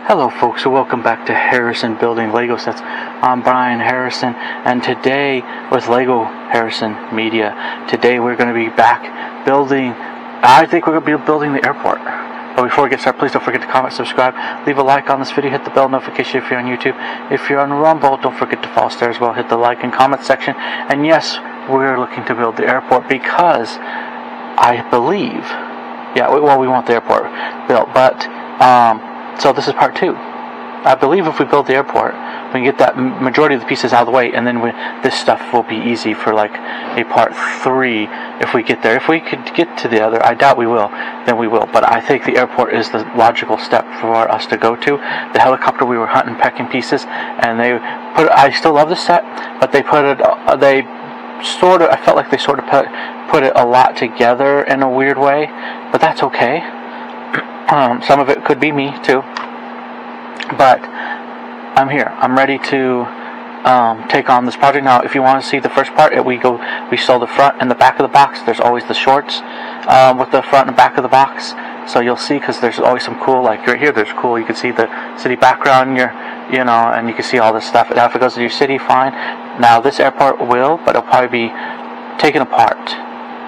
Hello folks, and welcome back to Harrison Building Lego Sets. I'm Brian Harrison, and today with Lego Harrison Media, today we're going to be back building, I think we're going to be building the airport. But before we get started, please don't forget to comment, subscribe, leave a like on this video, hit the bell notification if you're on YouTube. If you're on Rumble, don't forget to follow us there as well, hit the like and comment section. And yes, we're looking to build the airport because I believe, we want the airport built, but so this is part 2. I believe if we build the airport, we can get that majority of the pieces out of the way, and then this stuff will be easy for like a part 3 if we get there. If we could get to the other, I doubt we will, then we will. But I think the airport is the logical step for us to go to. The helicopter, we were hunting pecking pieces, and I still love the set, but I felt like they sort of put it a lot together in a weird way, but that's okay. Some of it could be me too, but I'm here. I'm ready to take on this project. Now, if you want to see the first part, we saw the front and the back of the box. There's always the shorts with the front and back of the box, so you'll see, because there's always some cool, like right here, there's cool. You can see the city background, and you can see all this stuff. Now, if it goes to your city, fine. Now, this airport will, but it'll probably be taken apart.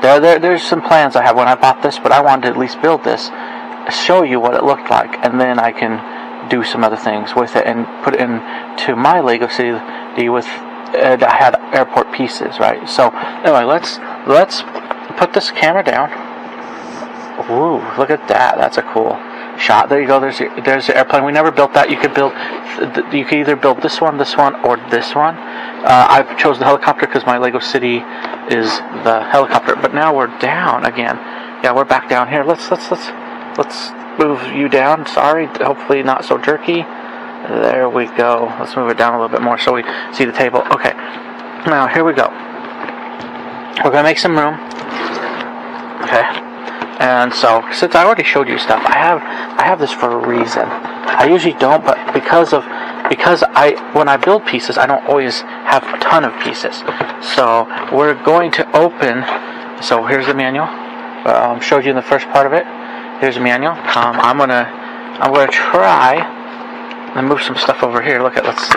There's some plans I have when I bought this, but I wanted to at least build this, show you what it looked like, and then I can do some other things with it and put it into my Lego City with I had airport pieces, right? So anyway, let's put this camera down. Ooh, look at that. That's a cool shot. There you go. There's the airplane. We never built that. You could either build this one, or this one. I chose the helicopter because my Lego City is the helicopter. But now we're down again. Yeah, we're back down here. Let's move you down. Sorry, hopefully not so jerky. There we go. Let's move it down a little bit more so we see the table. Okay, now here we go. We're gonna make some room. Okay, and so since I already showed you stuff, I have this for a reason. I usually don't, but because when I build pieces, I don't always have a ton of pieces. So we're going to open. So here's the manual. Showed you in the first part of it. Here's a manual. I'm gonna try and move some stuff over here. Look at let's.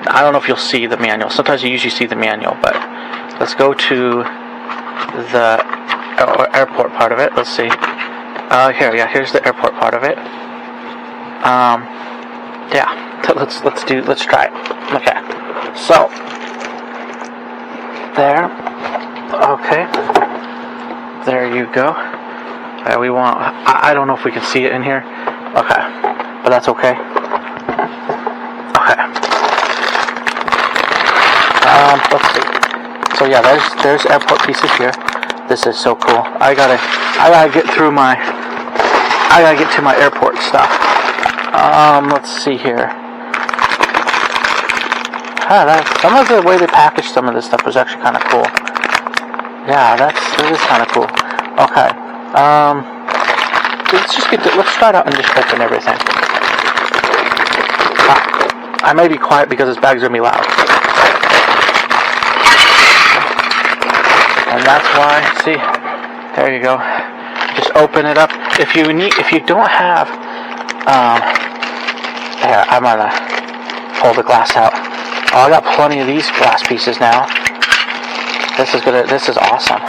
I don't know if you'll see the manual. Sometimes you usually see the manual, but let's go to the airport part of it. Let's see. Here's the airport part of it. Let's try it. Okay. So there. Okay. There you go. I don't know if we can see it in here. Okay, but that's okay. Okay. Let's see. So yeah, there's airport pieces here. This is so cool. I gotta get to my airport stuff. Let's see here. Some of the way they packaged some of this stuff was actually kind of cool. Yeah, that is kind of cool. Okay. Let's start out and just open everything. I may be quiet because this bag's gonna be loud. And that's why, see, there you go. Just open it up. If you don't have, here, I'm gonna pull the glass out. Oh, I got plenty of these glass pieces now. This is awesome.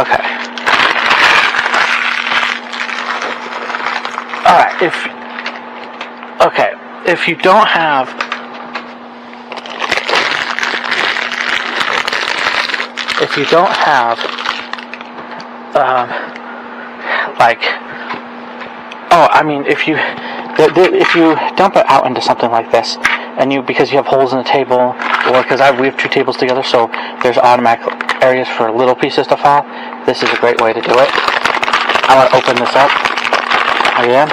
Okay. Alright, if you don't have if you dump it out into something like this, and because you have holes in the table, or because we have 2 tables together, so there's automatic areas for little pieces to fall, this is a great way to do it. I'm going to open this up again.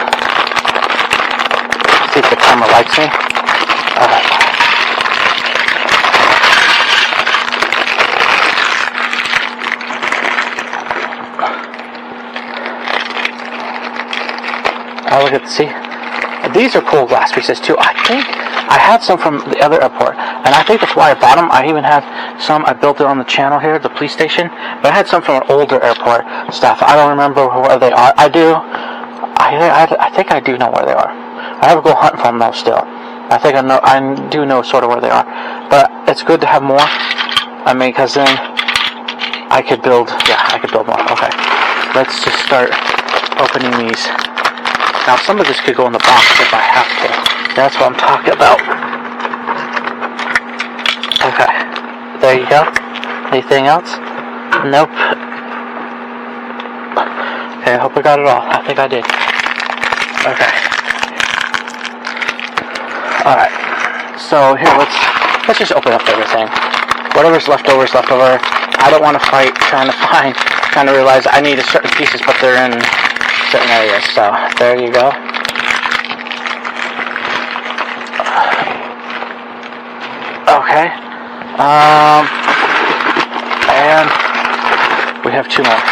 See if the camera likes me. Alright. See, these are cool glass pieces too. I think I had some from the other airport, and I think that's why I bought them. I even have some. I built it on the channel here, the police station, but I had some from an older airport stuff. I don't remember where they are. I do. I think I do know where they are. I have to go hunt for them though still. I think I do know sort of where they are. But it's good to have more. I mean, because then I could build more. Okay. Let's just start opening these. Now some of this could go in the box if I have to. That's what I'm talking about. Okay. There you go. Anything else? Nope. Okay, I hope I got it all. I think I did. Okay. Alright. So here, let's just open up everything. Whatever's left over is left over. I don't want to fight trying to realize I need certain pieces, but they're in certain areas. So there you go. Okay. And we have 2 more.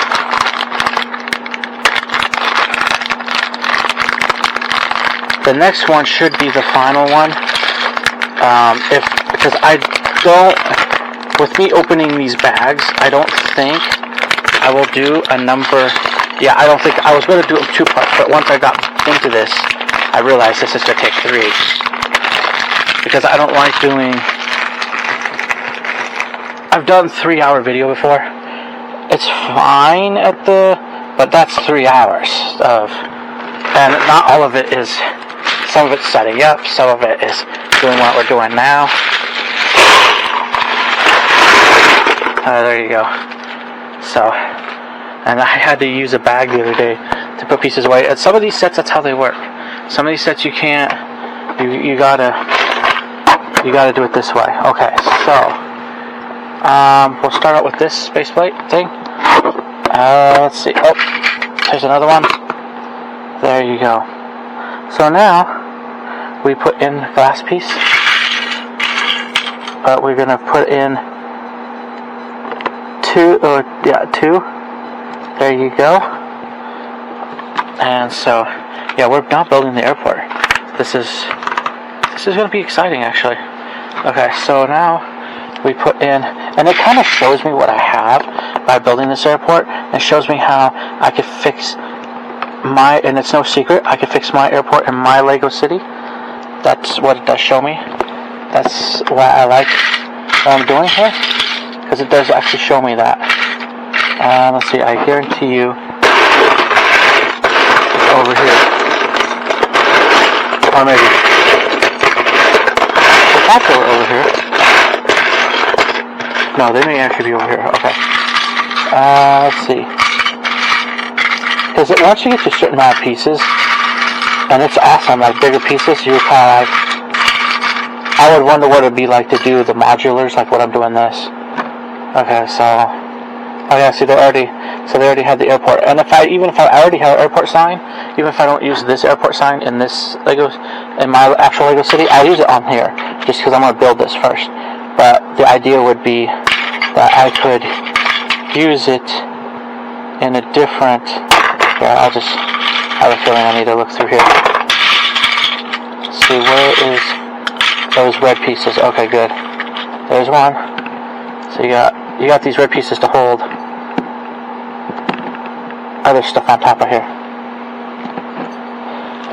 The next one should be the final one. Because I don't, with me opening these bags, I don't think I will do a number. Yeah, I don't think I was going to do it 2 parts, but once I got into this, I realized this is going to take 3. Because I don't like doing. I've done 3-hour video before. It's fine but that's 3 hours of, and not all of it is. Some of it's setting up, some of it is doing what we're doing now. There you go. So, and I had to use a bag the other day to put pieces away. And some of these sets, that's how they work. Some of these sets you can't. You gotta do it this way. Okay, so we'll start out with this space plate thing. Let's see. Oh, there's another one. There you go. So now we put in the glass piece, but we're gonna put in 2. There you go. And so, yeah, we're now building the airport. This is gonna be exciting, actually. Okay, so now we put in, and it kind of shows me what I have by building this airport. It shows me how I could fix and it's no secret, I could fix my airport in my Lego city. That's what it does show me. That's why I like what I'm doing here, because it does actually show me that. Let's see, I guarantee you it's over here. Or maybe the facts are over here. No, they may actually be over here. Okay. Let's see. Because once you get to a certain amount of pieces, and it's awesome, like bigger pieces, you're kind of like, I would wonder what it'd be like to do the modulars, like what I'm doing this. Okay, so, oh yeah, see, they already had the airport. And even if I already have an airport sign, even if I don't use this airport sign in this Lego, in my actual Lego city, I'll use it on here, just because I'm going to build this first. But the idea would be that I could use it in a different. Yeah, I have a feeling I need to look through here. Let's see, where is those red pieces? Okay, good. There's one. So you got these red pieces to hold other stuff on top of here.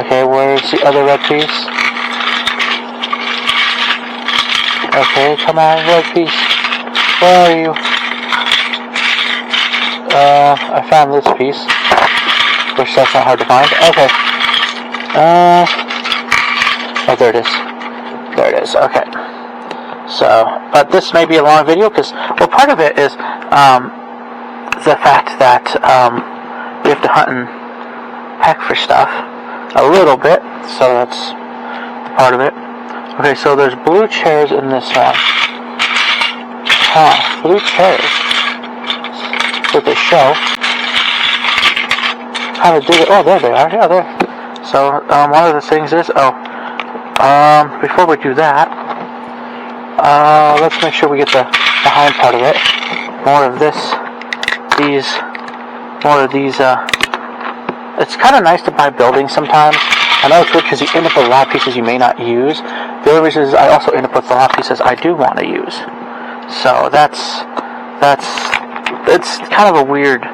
Okay, where's the other red piece? Okay, come on, red piece. Where are you? I found this piece. Which that's not hard to find. Okay. Oh, there it is. There it is. Okay. So, but this may be a long video because, well, part of it is the fact that we have to hunt and peck for stuff a little bit. So that's part of it. Okay, so there's blue chairs in this one. Huh? Blue chairs. That's what they show. How to do it? Oh, there they are. Yeah, there. So one of the things is before we do that, let's make sure we get the behind part of it. More of this. More of these. It's kind of nice to buy buildings sometimes. I know it's good because you end up with a lot of pieces you may not use. The other reason is I also end up with a lot of pieces I do want to use. So it's kind of a weird.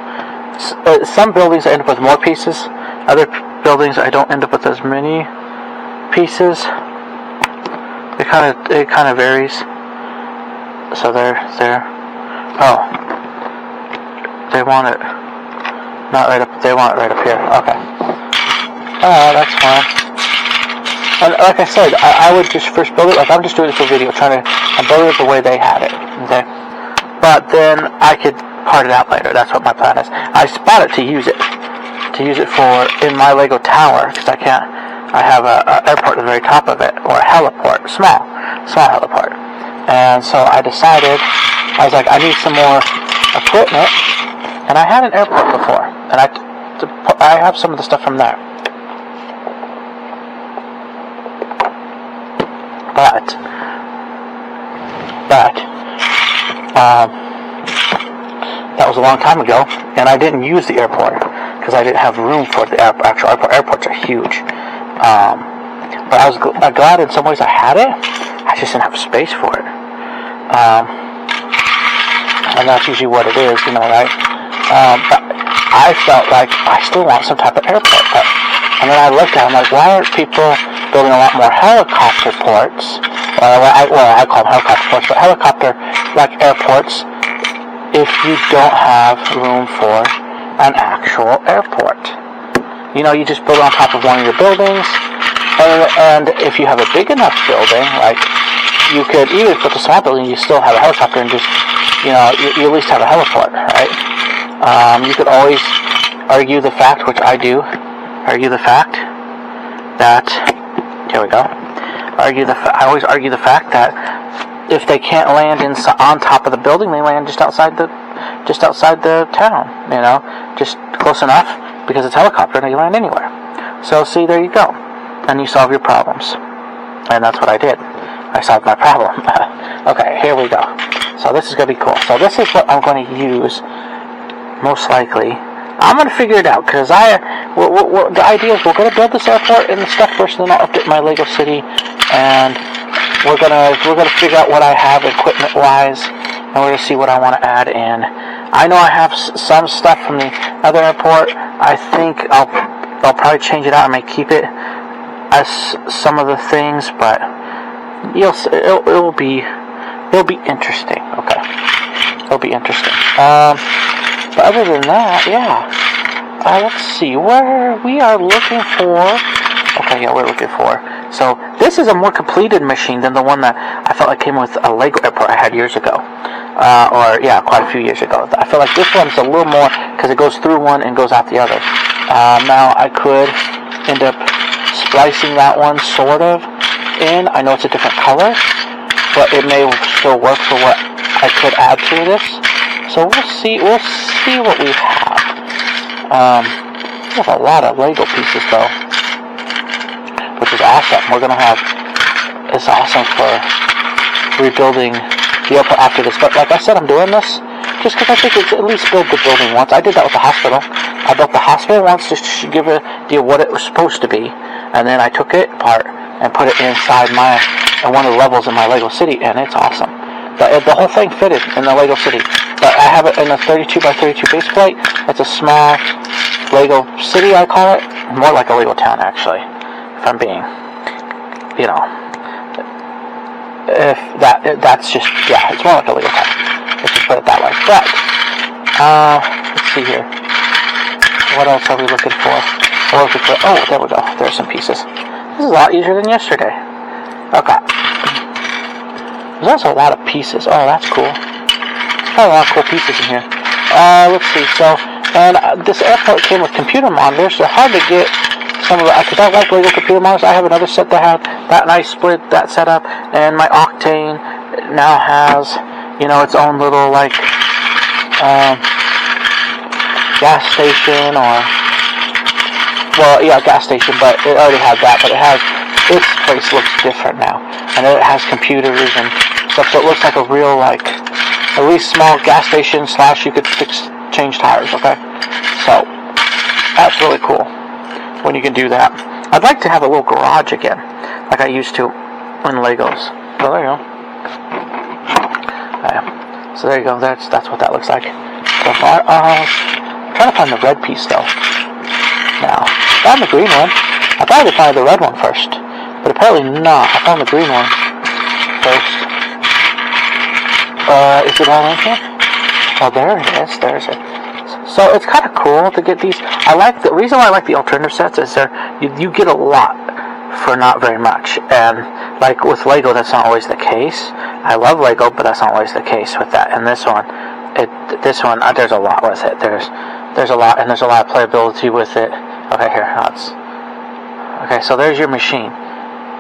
Some buildings I end up with more pieces. Other buildings I don't end up with as many. pieces. It kind of varies. So they're oh, they want it not right up. They want it right up here. Okay. That's fine. And like I said, I would just first build it. Like I'm just doing this for video, trying to build it the way they had it. Okay. But then I could part it out later. That's what my plan is. I bought it to use it for in my Lego tower because I have a airport at the very top of it, or a heliport, small heliport. And so I decided, I was like, I need some more equipment, and I had an airport before, and I have some of the stuff from there. But that was a long time ago, and I didn't use the airport because I didn't have room for the actual airport. Airports are huge. But I was glad in some ways I had it. I just didn't have space for it. And that's usually what it is, right? But I felt like I still want some type of airport. And then I looked at it, I'm like, why aren't people building a lot more helicopter ports? I call them helicopter ports, but helicopter-like airports if you don't have room for an actual airport. You just build it on top of one of your buildings, and if you have a big enough building, like you could even put the small building, you still have a helicopter and just, you at least have a heliport, right? You could always argue the fact, which I do, that, here we go, I always argue the fact that if they can't land on top of the building, they land just outside the town, just close enough, because it's a helicopter and you land anywhere. So see, there you go. And you solve your problems. And that's what I did. I solved my problem. Okay, here we go. So this is going to be cool. So this is what I'm going to use, most likely. I'm going to figure it out, because the idea is we're going to build this airport and the stuff first, and then I'll update my Lego city, and we're gonna figure out what I have equipment-wise, and we're going to see what I want to add in. I know I have some stuff from the other airport. I think I'll probably change it out. I may keep it as some of the things, but it'll be interesting. Okay, it'll be interesting. But other than that, yeah. Let's see where we are looking for. Okay, yeah, we're looking for. So this is a more completed machine than the one that I felt like came with a Lego airport I had years ago. Quite a few years ago. I feel like this one's a little more, because it goes through one and goes out the other. Now I could end up splicing that one sort of in. I know it's a different color, but it may still work for what I could add to this. So we'll see what we have. We have a lot of Lego pieces though, which is awesome. It's awesome for rebuilding the airport after this. But like I said, I'm doing this just because I think it's at least build the building once. I did that with the hospital. I built the hospital once just to give an idea what it was supposed to be, and then I took it apart and put it inside one of the levels in my Lego city, and it's awesome. The whole thing fitted in the Lego city. But I have it in a 32 by 32 base plate. It's a small Lego city, I call it. More like a Lego town, actually. If I'm being, that's just, yeah, it's more like a Lego town. Let's just put it that way. But, let's see here. What else are we looking for? Oh, there we go. There's some pieces. This is a lot easier than yesterday. Okay. There's also a lot of pieces. Oh, that's cool. There's got a lot of cool pieces in here. Let's see. So, and this airport came with computer monitors. They're hard to get some of it, because I like Lego computer monitors. I have another set that had that, and I split that set up. And my Octane now has, its own little, gas station, gas station, but it already had that. But its place looks different now. And it has computers and stuff, so it looks like a real, at least small gas station / you could change tires, okay? So, that's really cool when you can do that. I'd like to have a little garage again, like I used to in Legos. So there you go. So there you go, that's what that looks like so far. I'm trying to find the red piece, though. Now, found the green one. I thought I'd find the red one first. but apparently not. I found the green one first. Is it all in here? Oh, there it is. There's it. So it's kind of cool to get these. The reason why I like the alternative sets is you get a lot for not very much. And like with Lego, that's not always the case. I love Lego, but that's not always the case with that. And this one, there's a lot with it. There's a lot, and there's a lot of playability with it. Okay, here, okay, so there's your machine.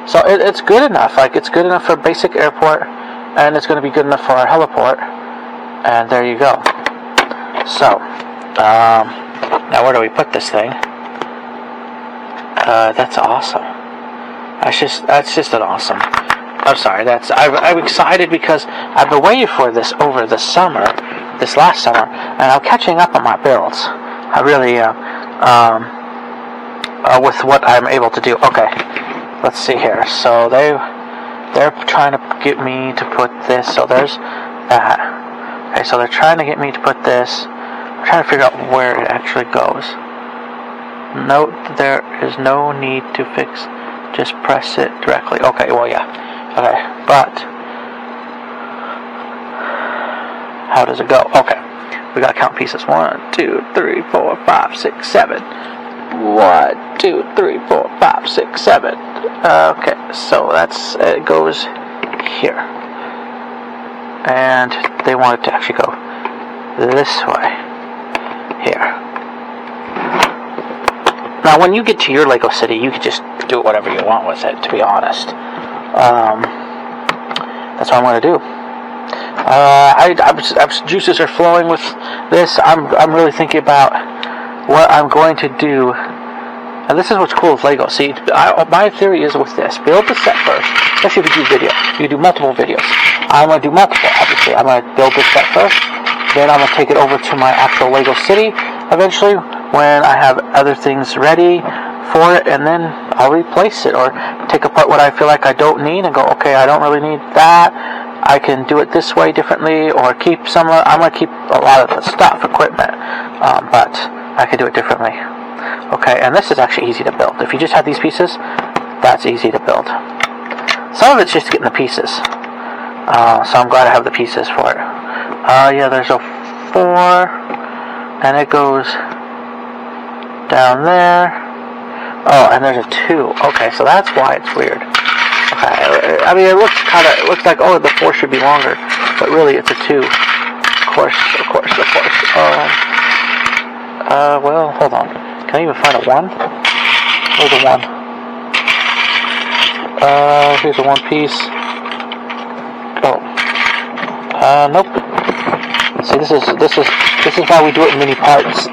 So it's good enough. Like, it's good enough for a basic airport, and it's going to be good enough for our heliport. And there you go. So, now where do we put this thing? That's awesome. That's just an awesome. I'm sorry. I'm excited because I've been waiting for this over the summer, this last summer, and I'm catching up on my builds. I really with what I'm able to do. Okay, let's see here. So they're trying to get me to put this. So there's that. Okay, so they're trying to get me to put this. I'm trying to figure out where it actually goes. Note there is no need to fix. Just press it directly. Okay, well, yeah. Okay, but how does it go? Okay, we gotta count pieces. 1, 2, 3, 4, 5, 6, 7. 1, 2, 3, 4, 5, 6, 7. Okay, so it goes here, and they want it to actually go this way here. Now, when you get to your Lego city, you can just do whatever you want with it, to be honest. That's what I'm going to do. Juices are flowing with this. I'm really thinking about what I'm going to do. And this is what's cool with Lego. See, my theory is with this. Build the set first. Especially if you do video. You do multiple videos. I'm going to do multiple, obviously. I'm going to build this set first. Then I'm going to take it over to my actual Lego city eventually when I have other things ready for it, and then I'll replace it or take apart what I feel like I don't need and go, okay, I don't really need that. I can do it this way differently, or keep some. I'm going to keep a lot of the stuff, equipment, but I can do it differently. Okay, and this is actually easy to build. If you just have these pieces, that's easy to build. Some of it's just getting the pieces. So I'm glad I have the pieces for it. Yeah, there's a 4, and it goes down there. Oh, and there's a 2. Okay, so that's why it's weird. Okay, I mean, it looks like, oh, the 4 should be longer, but really it's a 2. Of course. Well, hold on. Can I even find a 1? Where's a 1? Here's a 1 piece. Oh. Nope. See, this is why we do it in mini parts.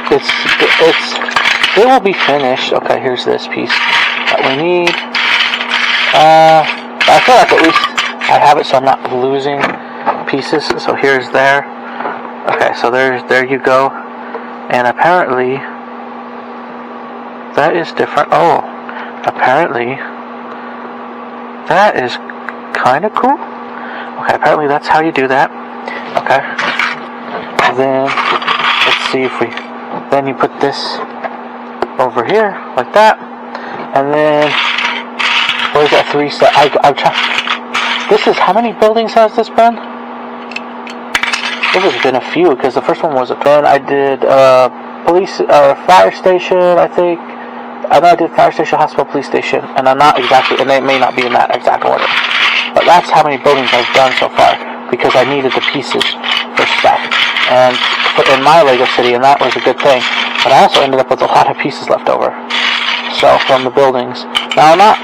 Because it will be finished. Okay, here's this piece that we need. I feel like at least I have it so I'm not losing pieces. So here's there. Okay, so there you go. And apparently that is different. Oh, apparently that is kind of cool. Okay, apparently that's how you do that. Okay. And then let's see if then you put this over here like that, and then where's that 3 set? I'm trying. This is, how many buildings has this been? This has been a few, because the first one was then I did police, fire station, I think. I know I did fire station, hospital, police station, and I'm not exactly, and they may not be in that exact order. But that's how many buildings I've done so far, because I needed the pieces for stuff. And put in my Lego city, and that was a good thing. But I also ended up with a lot of pieces left over. So, from the buildings. Now, that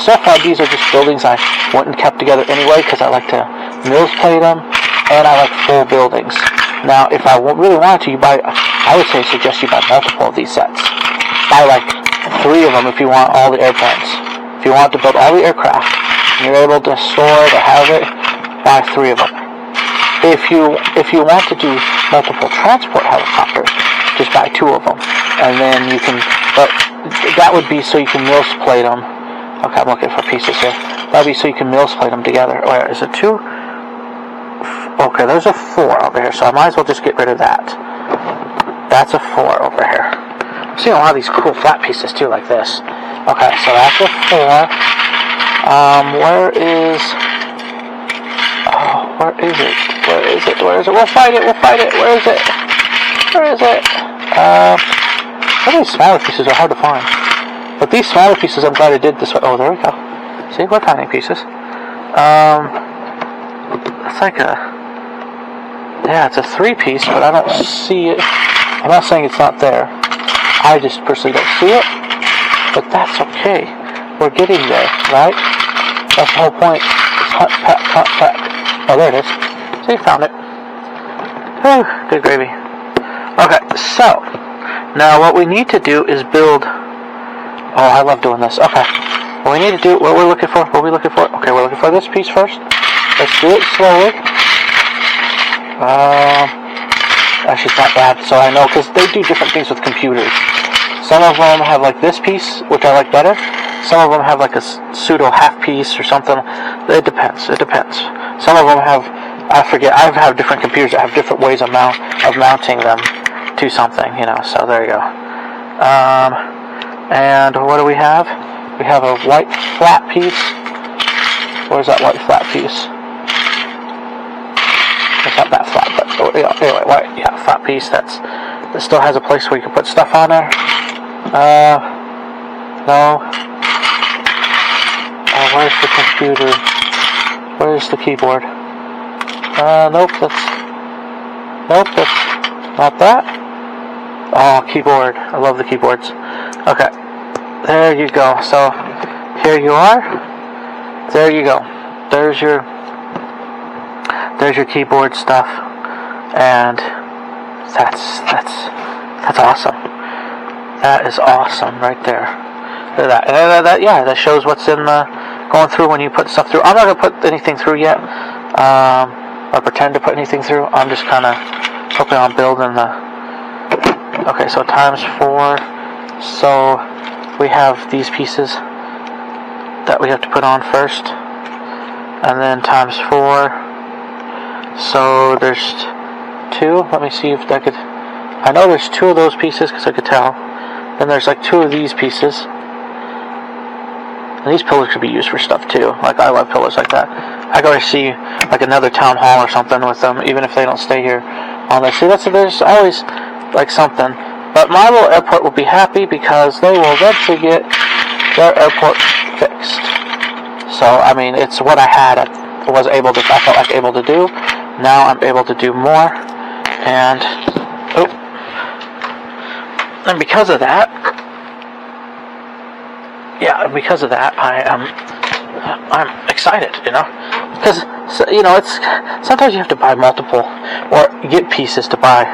so far these are just buildings I went and kept together anyway, because I like to mills plate them, and I like full buildings. Now, if I really wanted to, I would suggest you buy multiple of these sets. Buy like 3 of them if you want all the airplanes. If you want to build all the aircraft, and you're able to store it or have it, buy 3 of them. If you want to do multiple transport helicopters, just buy 2 of them, and then you can. But that would be so you can mills plate them. Okay, I'm looking for pieces here. That'd be so you can mills plate them together. Where is it? 2? Okay, there's a 4 over here, so I might as well just get rid of that. That's a 4 over here. I'm seeing a lot of these cool flat pieces too, like this. Okay, so that's a 4. Where is it? Where is it? We'll fight it. Where is it? Some of these smaller pieces are hard to find. But these smaller pieces, I'm glad I did this way. Oh, there we go. See, we're finding pieces. It's like it's a 3-piece, but I don't see it. I'm not saying it's not there. I just personally don't see it. But that's okay. We're getting there, right? That's the whole point. Hunt, pack. Oh, there it is. See, found it. Whew, good gravy. Okay, so now what we need to do is build. Oh, I love doing this. Okay, what we need to do, what we're looking for. Okay, we're looking for this piece first. Let's do it slowly. Actually, it's not bad. So I know, because they do different things with computers. Some of them have like this piece, which I like better. Some of them have like a pseudo half piece or something. It depends. Some of them have, I forget. I have different computers that have different ways of mounting them to something. So there you go. And what do we have? We have a white flat piece. Where's that white flat piece? It's not that flat, but anyway, white, flat piece. That still has a place where you can put stuff on there. No. Where's the computer? Where's the keyboard? Nope, that's not that. Oh, keyboard. I love the keyboards. Okay, there you go. So, here you are. There you go. There's your keyboard stuff, and that's awesome. That is awesome right there. Look at that. That shows what's in going through when you put stuff through. I'm not gonna put anything through yet, or pretend to put anything through. I'm just kind of hoping on building the. Okay, so times 4. So we have these pieces that we have to put on first, and then times 4. So there's 2. Let me see if I could. I know there's 2 of those pieces because I could tell. Then there's like 2 of these pieces. And these pillars could be used for stuff too. Like, I love pillars like that. I go to see like another town hall or something with them, even if they don't stay here on there. See, there's always like something. But my little airport will be happy because they will eventually get their airport fixed. So I mean, it's what I felt like able to do. Now I'm able to do more, and because of that, I'm excited, because it's sometimes you have to buy multiple or get pieces to buy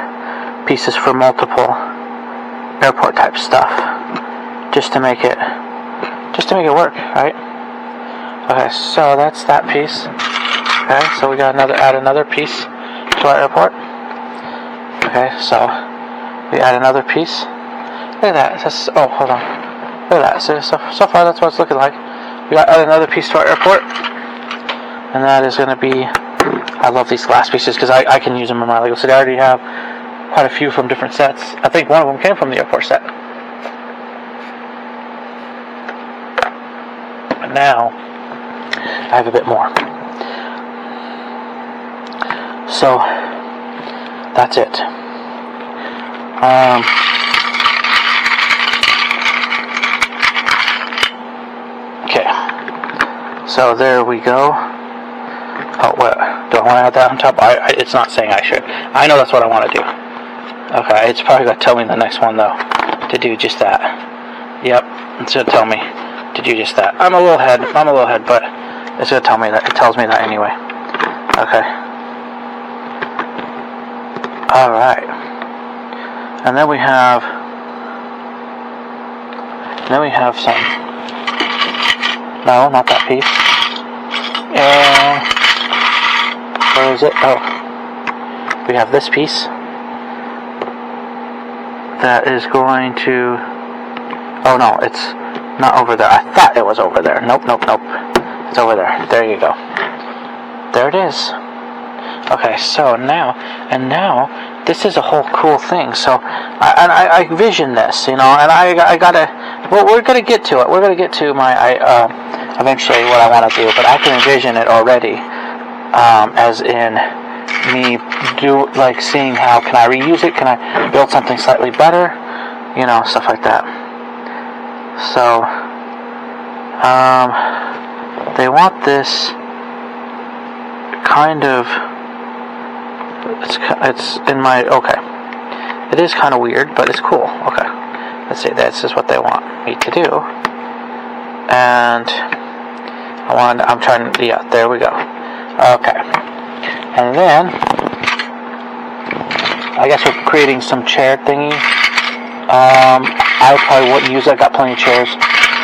pieces for multiple airport type stuff just to make it work, right? Okay, so that's that piece. Okay, so we got add another piece to our airport. Okay, so we add another piece. Look at that. Hold on. Look at that. So far, that's what it's looking like. We got to add another piece to our airport, and that is going to be. I love these glass pieces because I can use them in my Lego set. I already have quite a few from different sets. I think one of them came from the airport set. But now I have a bit more. So that's it. Okay. So there we go. Oh, what? Do I want to add that on top? It's not saying I should. I know that's what I want to do. Okay, it's probably going to tell me in the next one, though, to do just that. Yep, it's going to tell me to do just that. I'm a little ahead, but it's going to tell me that. It tells me that anyway. Okay. Alright. And then we have some. No, not that piece. Where is it? Oh. We have this piece. That is going to. Oh no, it's not over there. I thought it was over there. Nope. It's over there. There you go. There it is. Okay, so now this is a whole cool thing. So I vision this, and I gotta. Well, we're gonna get to it. We're gonna get to my eventually what I want to do, but I can envision it already, as in me seeing how can I reuse it? Can I build something slightly better? Stuff like that. So they want this kind of. It's in my okay. It is kind of weird, but it's cool. Okay, let's see. This is what they want me to do, and I'm trying. Yeah, there we go. Okay, and then I guess we're creating some chair thingy. I probably wouldn't use it. I got plenty of chairs,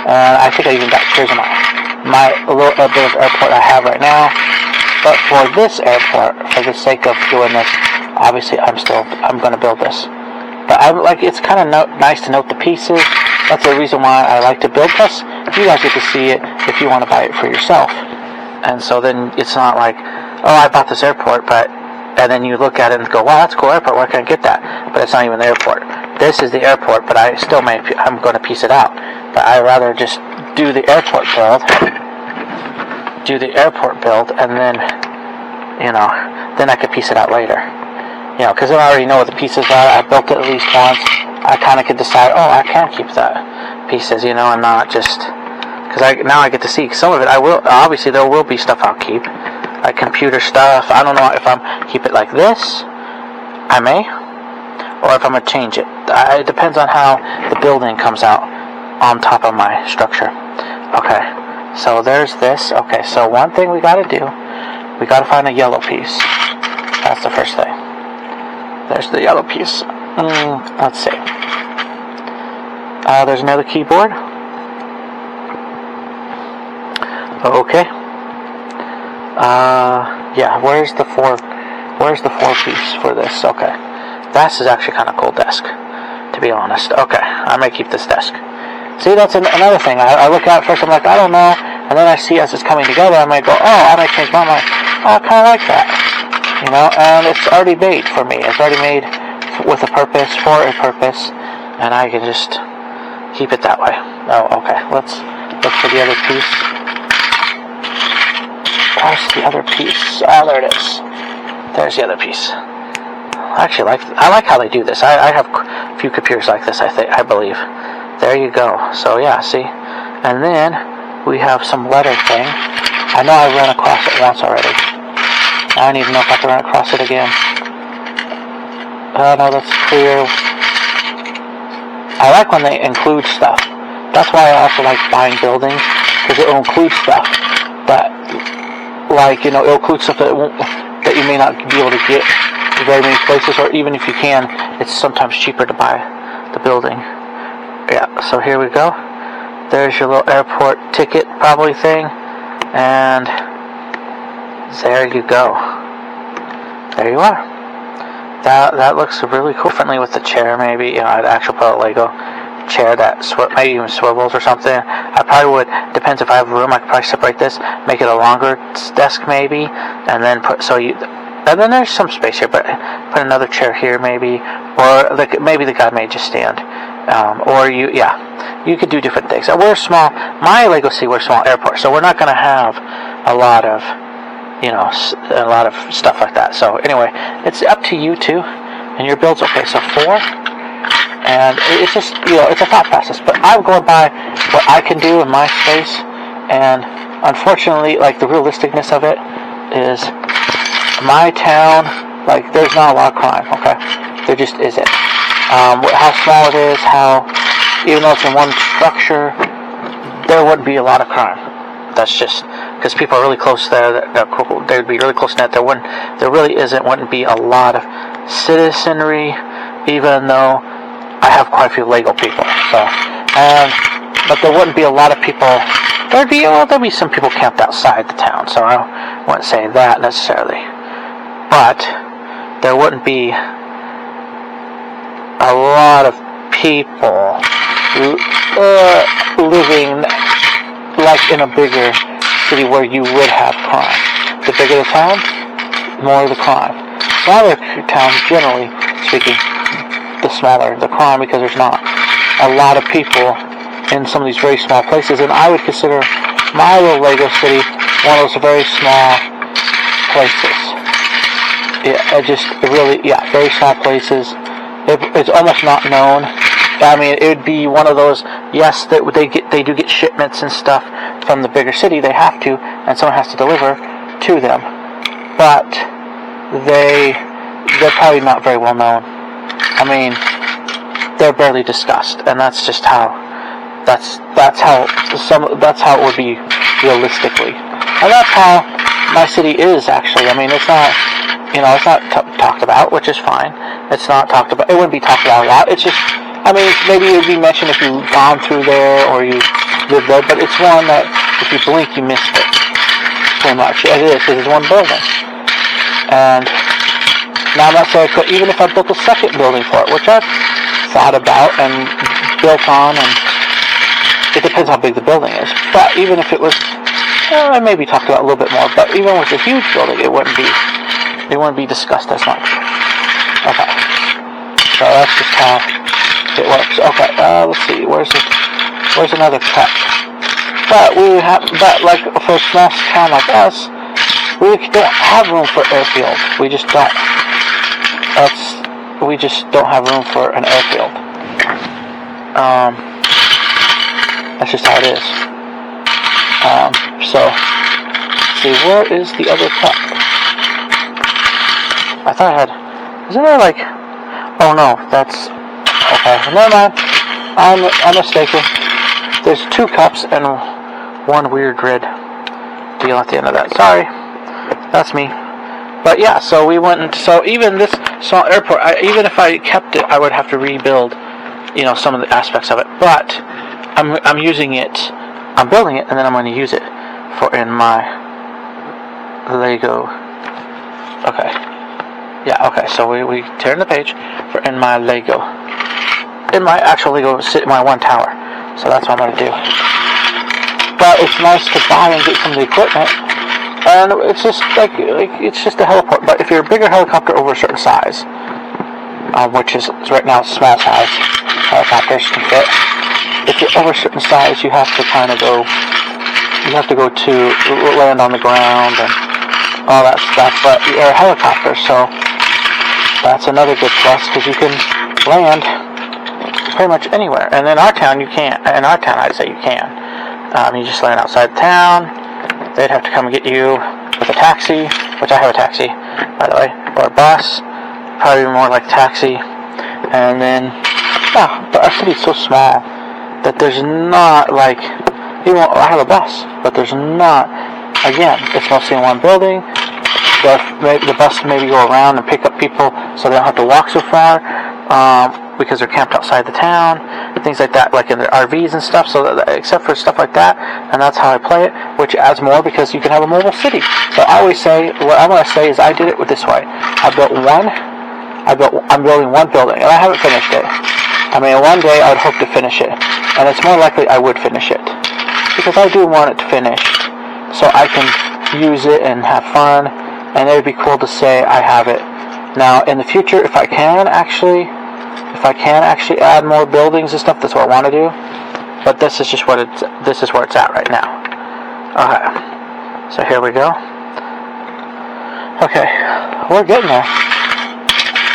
and I think I even got chairs in my little bit of airport I have right now. But for this airport, for the sake of doing this, obviously I'm going to build this. But it's kind of nice to note the pieces. That's the reason why I like to build this. You guys get to see it if you want to buy it for yourself. And so then it's not like, oh, I bought this airport, and then you look at it and go, wow, that's a cool airport. Where can I get that? But it's not even the airport. This is the airport, but I'm going to piece it out. But I'd rather just do the airport build. And then I could piece it out later. Because I already know what the pieces are. I built it at least once. I kind of could decide, oh, I can keep that pieces, and not just because now I get to see some of it. I will obviously there will be stuff I'll keep, like computer stuff. I don't know if I'm keep it like this. I may, or if I'm gonna change it. It depends on how the building comes out on top of my structure. Okay. So there's this. Okay, so one thing we gotta do, we gotta find a yellow piece. That's the first thing. There's the yellow piece. Let's see. There's another keyboard. Okay. Yeah. Where's the four piece for this? Okay. This is actually kind of cool desk, to be honest. Okay, I may keep this desk. See, that's another thing. I look at it first, I'm like, I don't know. And then I see as it's coming together, I might go, oh, I might change my mind. Oh, I kind of like that. And it's already made for me. It's already made with a purpose, for a purpose. And I can just keep it that way. Oh, okay. Let's look for the other piece. Where's the other piece? Oh, there it is. There's the other piece. Actually, I like how they do this. I have a few computers like this, I believe. There you go. So yeah, see? And then we have some letter thing. I know I ran across it once already. I don't even know if I can run across it again. No, that's clear. I like when they include stuff. That's why I also like buying buildings, because it will include stuff. But, it'll include stuff that you may not be able to get very many places, or even if you can, it's sometimes cheaper to buy the building. Yeah, so here we go. There's your little airport ticket probably thing, and there you go. There you are. That looks really cool. Differently with the chair, maybe. I'd actually put a Lego chair that maybe even swivels or something. I probably would. Depends if I have room. I could probably separate this, make it a longer desk maybe, and then and then there's some space here, but put another chair here maybe, or maybe the guy may just stand, or you could do different things. We're small. My Lego City, we're a small airport, so we're not going to have a lot of stuff like that. So anyway, it's up to you too, and your builds. Okay, so 4, and it's just it's a thought process. But I'm going by what I can do in my space, and unfortunately, the realisticness of it is. My town, there's not a lot of crime, okay? There just isn't. How small it is, even though it's in one structure, there wouldn't be a lot of crime. That's just, because people are really close there, they'd be really close to that. There really wouldn't be a lot of citizenry, even though I have quite a few Lego people, but there wouldn't be a lot of people. There'd be some people camped outside the town, so I wouldn't say that necessarily. But there wouldn't be a lot of people living in a bigger city where you would have crime. The bigger the town, more the crime. Smaller towns, generally speaking, the smaller the crime, because there's not a lot of people in some of these very small places. And I would consider my little Lego city one of those very small places. Very small places. It's almost not known. I mean, it would be one of those. Yes, that they do get shipments and stuff from the bigger city. They have to, and someone has to deliver to them. But they're probably not very well known. I mean, they're barely discussed, and that's just how. That's how it would be realistically, and that's how my city is actually. I mean, it's not. It's not talked about, which is fine. It's not talked about. It wouldn't be talked about a lot. It's just. I mean, maybe it would be mentioned if you've gone through there or you live there, but it's one that if you blink, you missed it. Pretty much. It is, because it's one building. And now I'm not saying, even if I built a second building for it, which I've thought about and built on, and it depends how big the building is. But even if it was, I maybe talked about a little bit more, but even with a huge building, it wouldn't be discussed as much. Okay. So that's just how it works. Okay, let's see. Where's another cut? But like for a small town like us, we don't have room for airfield. We just don't. We just don't have room for an airfield. That's just how it is. So, let's see, where is the other cut? I thought I had. Isn't there like? Oh no, that's. Okay, never mind. I'm mistaken. There's 2 cups and one weird red deal at the end of that. Sorry, that's me. But yeah, so we went and so even this small airport, even if I kept it, I would have to rebuild, some of the aspects of it. But I'm using it. I'm building it, and then I'm going to use it in my Lego. Okay. Yeah. Okay. So we turn the page in my Lego. In my actual Lego, my one tower. So that's what I'm going to do. But it's nice to buy and get some of the equipment. And it's just it's just a heliport. But if you're a bigger helicopter over a certain size, which is right now small size helicopters can fit. If you're over a certain size, you have to kind of go. You have to go to land on the ground and all that stuff. But you're a helicopter, so that's another good plus because you can land pretty much anywhere. And in our town, you can't. In our town, I'd say you can. You just land outside town. They'd have to come and get you with a taxi, which I have a taxi, by the way, or a bus. Probably more like taxi. And then, but our city's so small that there's not like, I have a bus, but there's not. Again, it's mostly in one building. The bus maybe go around and pick up people, so they don't have to walk so far. Because they're camped outside the town, and things like that, like in their RVs and stuff. So except for stuff like that, and that's how I play it, which adds more because you can have a mobile city. So I always say, what I'm going to say is, I did it this way. I'm building one building, and I haven't finished it. I mean, one day I would hope to finish it, and it's more likely I would finish it because I do want it finished, so I can use it and have fun, and it would be cool to say I have it. Now, in the future, if I can actually add more buildings and stuff, that's what I want to do. But this is just where it's at right now. Okay. So here we go. Okay. We're getting there.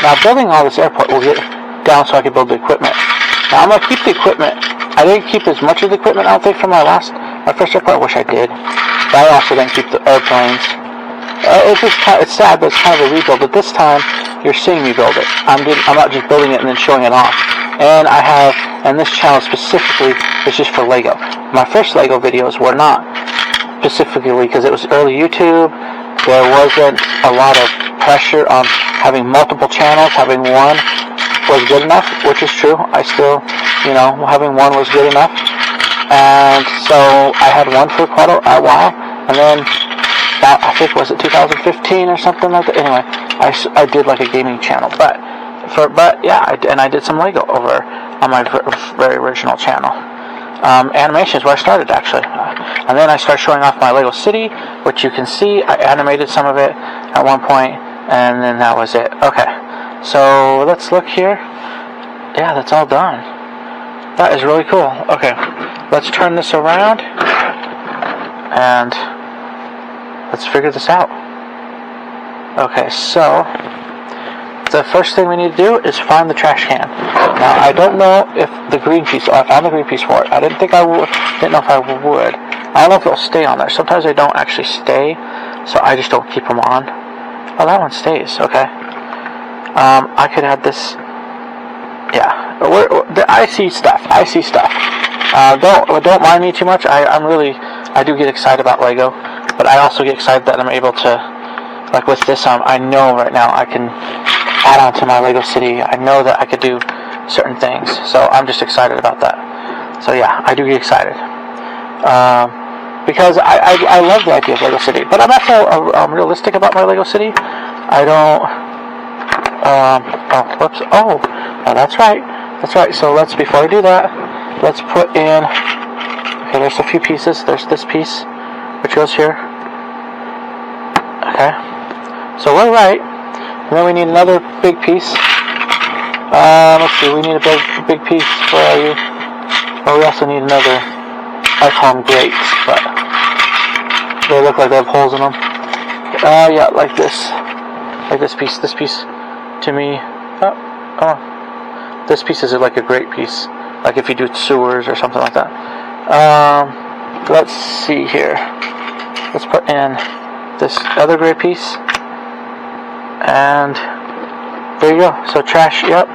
Now, building all this airport will get down so I can build the equipment. Now, I'm going to keep the equipment. I didn't keep as much of the equipment, I don't think, from my first airport. I wish I did. But I also didn't keep the airplanes. It's sad, but it's kind of a rebuild. But this time, you're seeing me build it. I'm not just building it and then showing it off. And this channel specifically is just for Lego. My first Lego videos were not specifically because it was early YouTube. There wasn't a lot of pressure on having multiple channels. Having one was good enough, which is true. I still, having one was good enough. And so I had one for quite a while, and then I think was it 2015 or something like that. Anyway, I did like a gaming channel, but I did some Lego over on my very original channel. Animation is where I started actually. And then I start showing off my Lego City, which you can see. I animated some of it at one point, and then that was it. Okay, so let's look here. Yeah, that's all done. That is really cool. Okay, let's turn this around, and let's figure this out. Okay, so the first thing we need to do is find the trash can. Now, I don't know if the green piece, I found the green piece for it. I didn't think I would, didn't know if I would. I don't know if it'll stay on there. Sometimes they don't actually stay, so I just don't keep them on. Oh, that one stays, okay. I could add this, yeah. I see stuff. Don't mind me too much. I do get excited about Lego, but I also get excited that I'm able to, like with this, I know right now I can add on to my Lego City. I know that I could do certain things, so I'm just excited about that. So yeah, I do get excited because I love the idea of Lego City, but I'm also realistic about my Lego City. I don't. Whoops. Oh, that's right. So before I do that, let's put in. Okay, there's a few pieces. There's this piece, which goes here. Okay, so we're right. And then we need another big piece. Let's see, we need a big piece. Where are you? Oh, we also need another. I call them grates, but they look like they have holes in them. Yeah, like this. Like this piece. This piece, to me. This piece is like a grate piece. Like if you do sewers or something like that. Let's see here. Let's put in this other grate piece. And there you go. So trash, yep.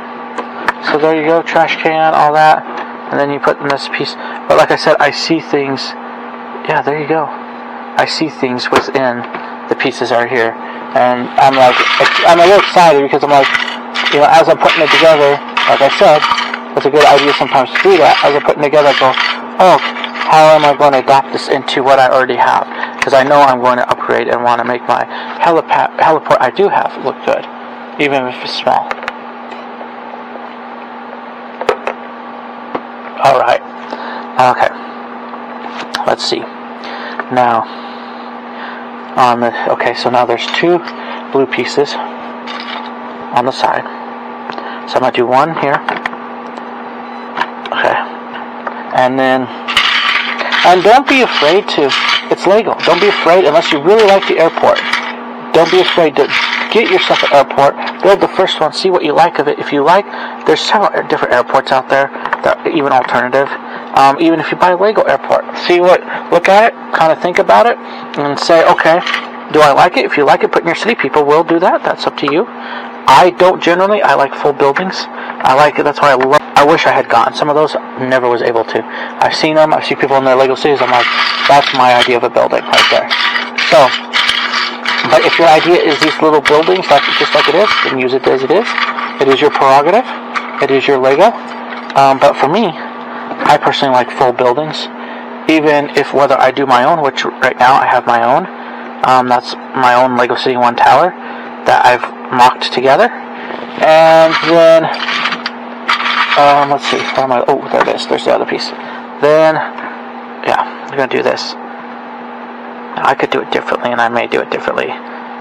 So there you go, trash can, all that. And then you put in this piece. But like I said, I see things. Yeah, there you go. I see things within the pieces right here. And I'm a little excited because I'm like, as I'm putting it together, like I said, it's a good idea sometimes to do that. As I'm putting it together, I go, oh, how am I going to adapt this into what I already have? Because I know I'm going to upgrade and want to make my heliport I do have look good, even if it's small. Alright. Okay. Let's see. Now, so now there's two blue pieces on the side. So I'm going to do one here. Okay. And don't be afraid to, it's Lego. Don't be afraid unless you really like the airport. Don't be afraid to get yourself an airport. Build the first one. See what you like of it. If you like, there's several different airports out there that are even alternative. Even if you buy a Lego airport, look at it, kind of think about it, and say, okay, do I like it? If you like it, put in your city. People will do that. That's up to you. I don't generally. I like full buildings. I like it. That's why I wish I had gotten some of those. Never was able to. I've seen them. I see people in their Lego cities. I'm like, that's my idea of a building right there. So, but if your idea is these little buildings, just like it is, then use it as it is. It is your prerogative. It is your Lego. But for me, I personally like full buildings. Even if whether I do my own, which right now I have my own. That's my own Lego City 1 tower that I've mocked together. And then, let's see, where am I? Oh, there it is. There's the other piece. Then, yeah, I'm going to do this. Now, I could do it differently, and I may do it differently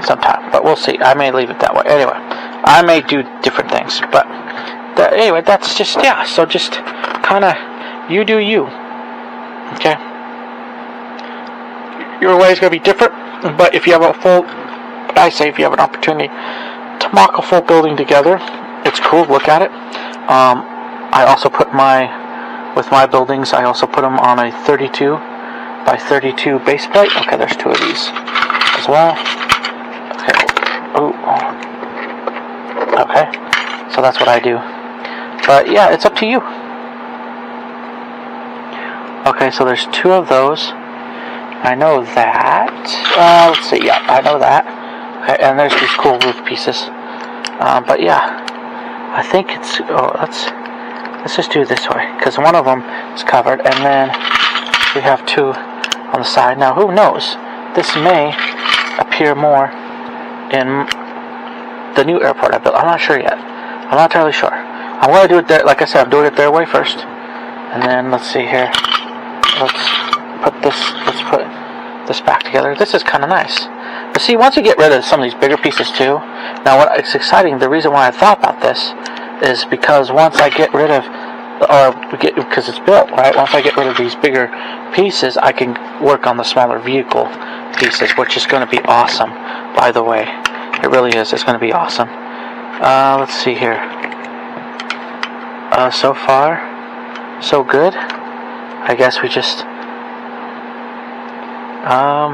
sometime. But we'll see. I may leave it that way. Anyway, I may do different things. But, anyway, that's just, yeah. So just kind of, you do you. Okay? Your way is going to be different. But if you have if you have an opportunity to mock a full building together, it's cool. Look at it. I also put with my buildings, I also put them on a 32 by 32 base plate. Okay, there's two of these as well. Okay. Ooh. Okay. So that's what I do. But yeah, it's up to you. Okay, so there's two of those. I know that. Let's see. Yeah, I know that. Okay, and there's these cool roof pieces. But yeah, I think it's. Let's just do it this way because one of them is covered, and then we have two on the side. Now, who knows? This may appear more in the new airport I built. I'm not sure yet. I'm not entirely sure. I'm going to do it there. Like I said, I'm doing it their way first, and then let's see here. Let's put this back together. This is kind of nice. But see, once you get rid of some of these bigger pieces too, now what it's exciting, the reason why I thought about this is because once I get rid of, because it's built, right? Once I get rid of these bigger pieces, I can work on the smaller vehicle pieces, which is going to be awesome, by the way. It really is. It's going to be awesome. Let's see here. So far, so good. I guess we just,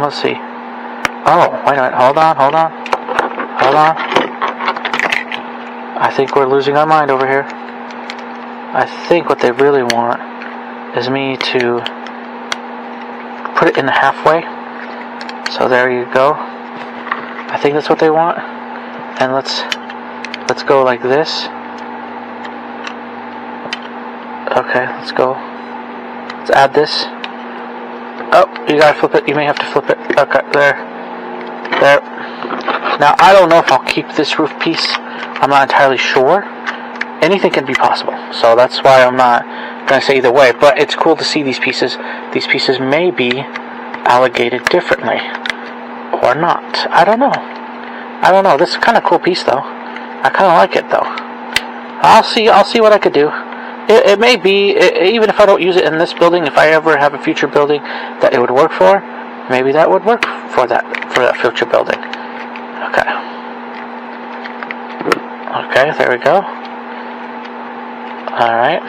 let's see. Oh, wait a minute. Hold on. I think we're losing our mind over here. I think what they really want is me to put it in the halfway. So there you go. I think that's what they want. And let's go like this. Okay, let's go. Let's add this. Oh, you gotta flip it. You may have to flip it. Okay, there. Now, I don't know if I'll keep this roof piece. I'm not entirely sure. Anything can be possible. So that's why I'm not going to say either way. But it's cool to see these pieces. These pieces may be allocated differently. Or not. I don't know. This is kind of cool piece, though. I kind of like it, though. I'll see what I could do. It may be, even if I don't use it in this building, if I ever have a future building that it would work for, maybe that would work for that future building. Okay, there we go. Alright.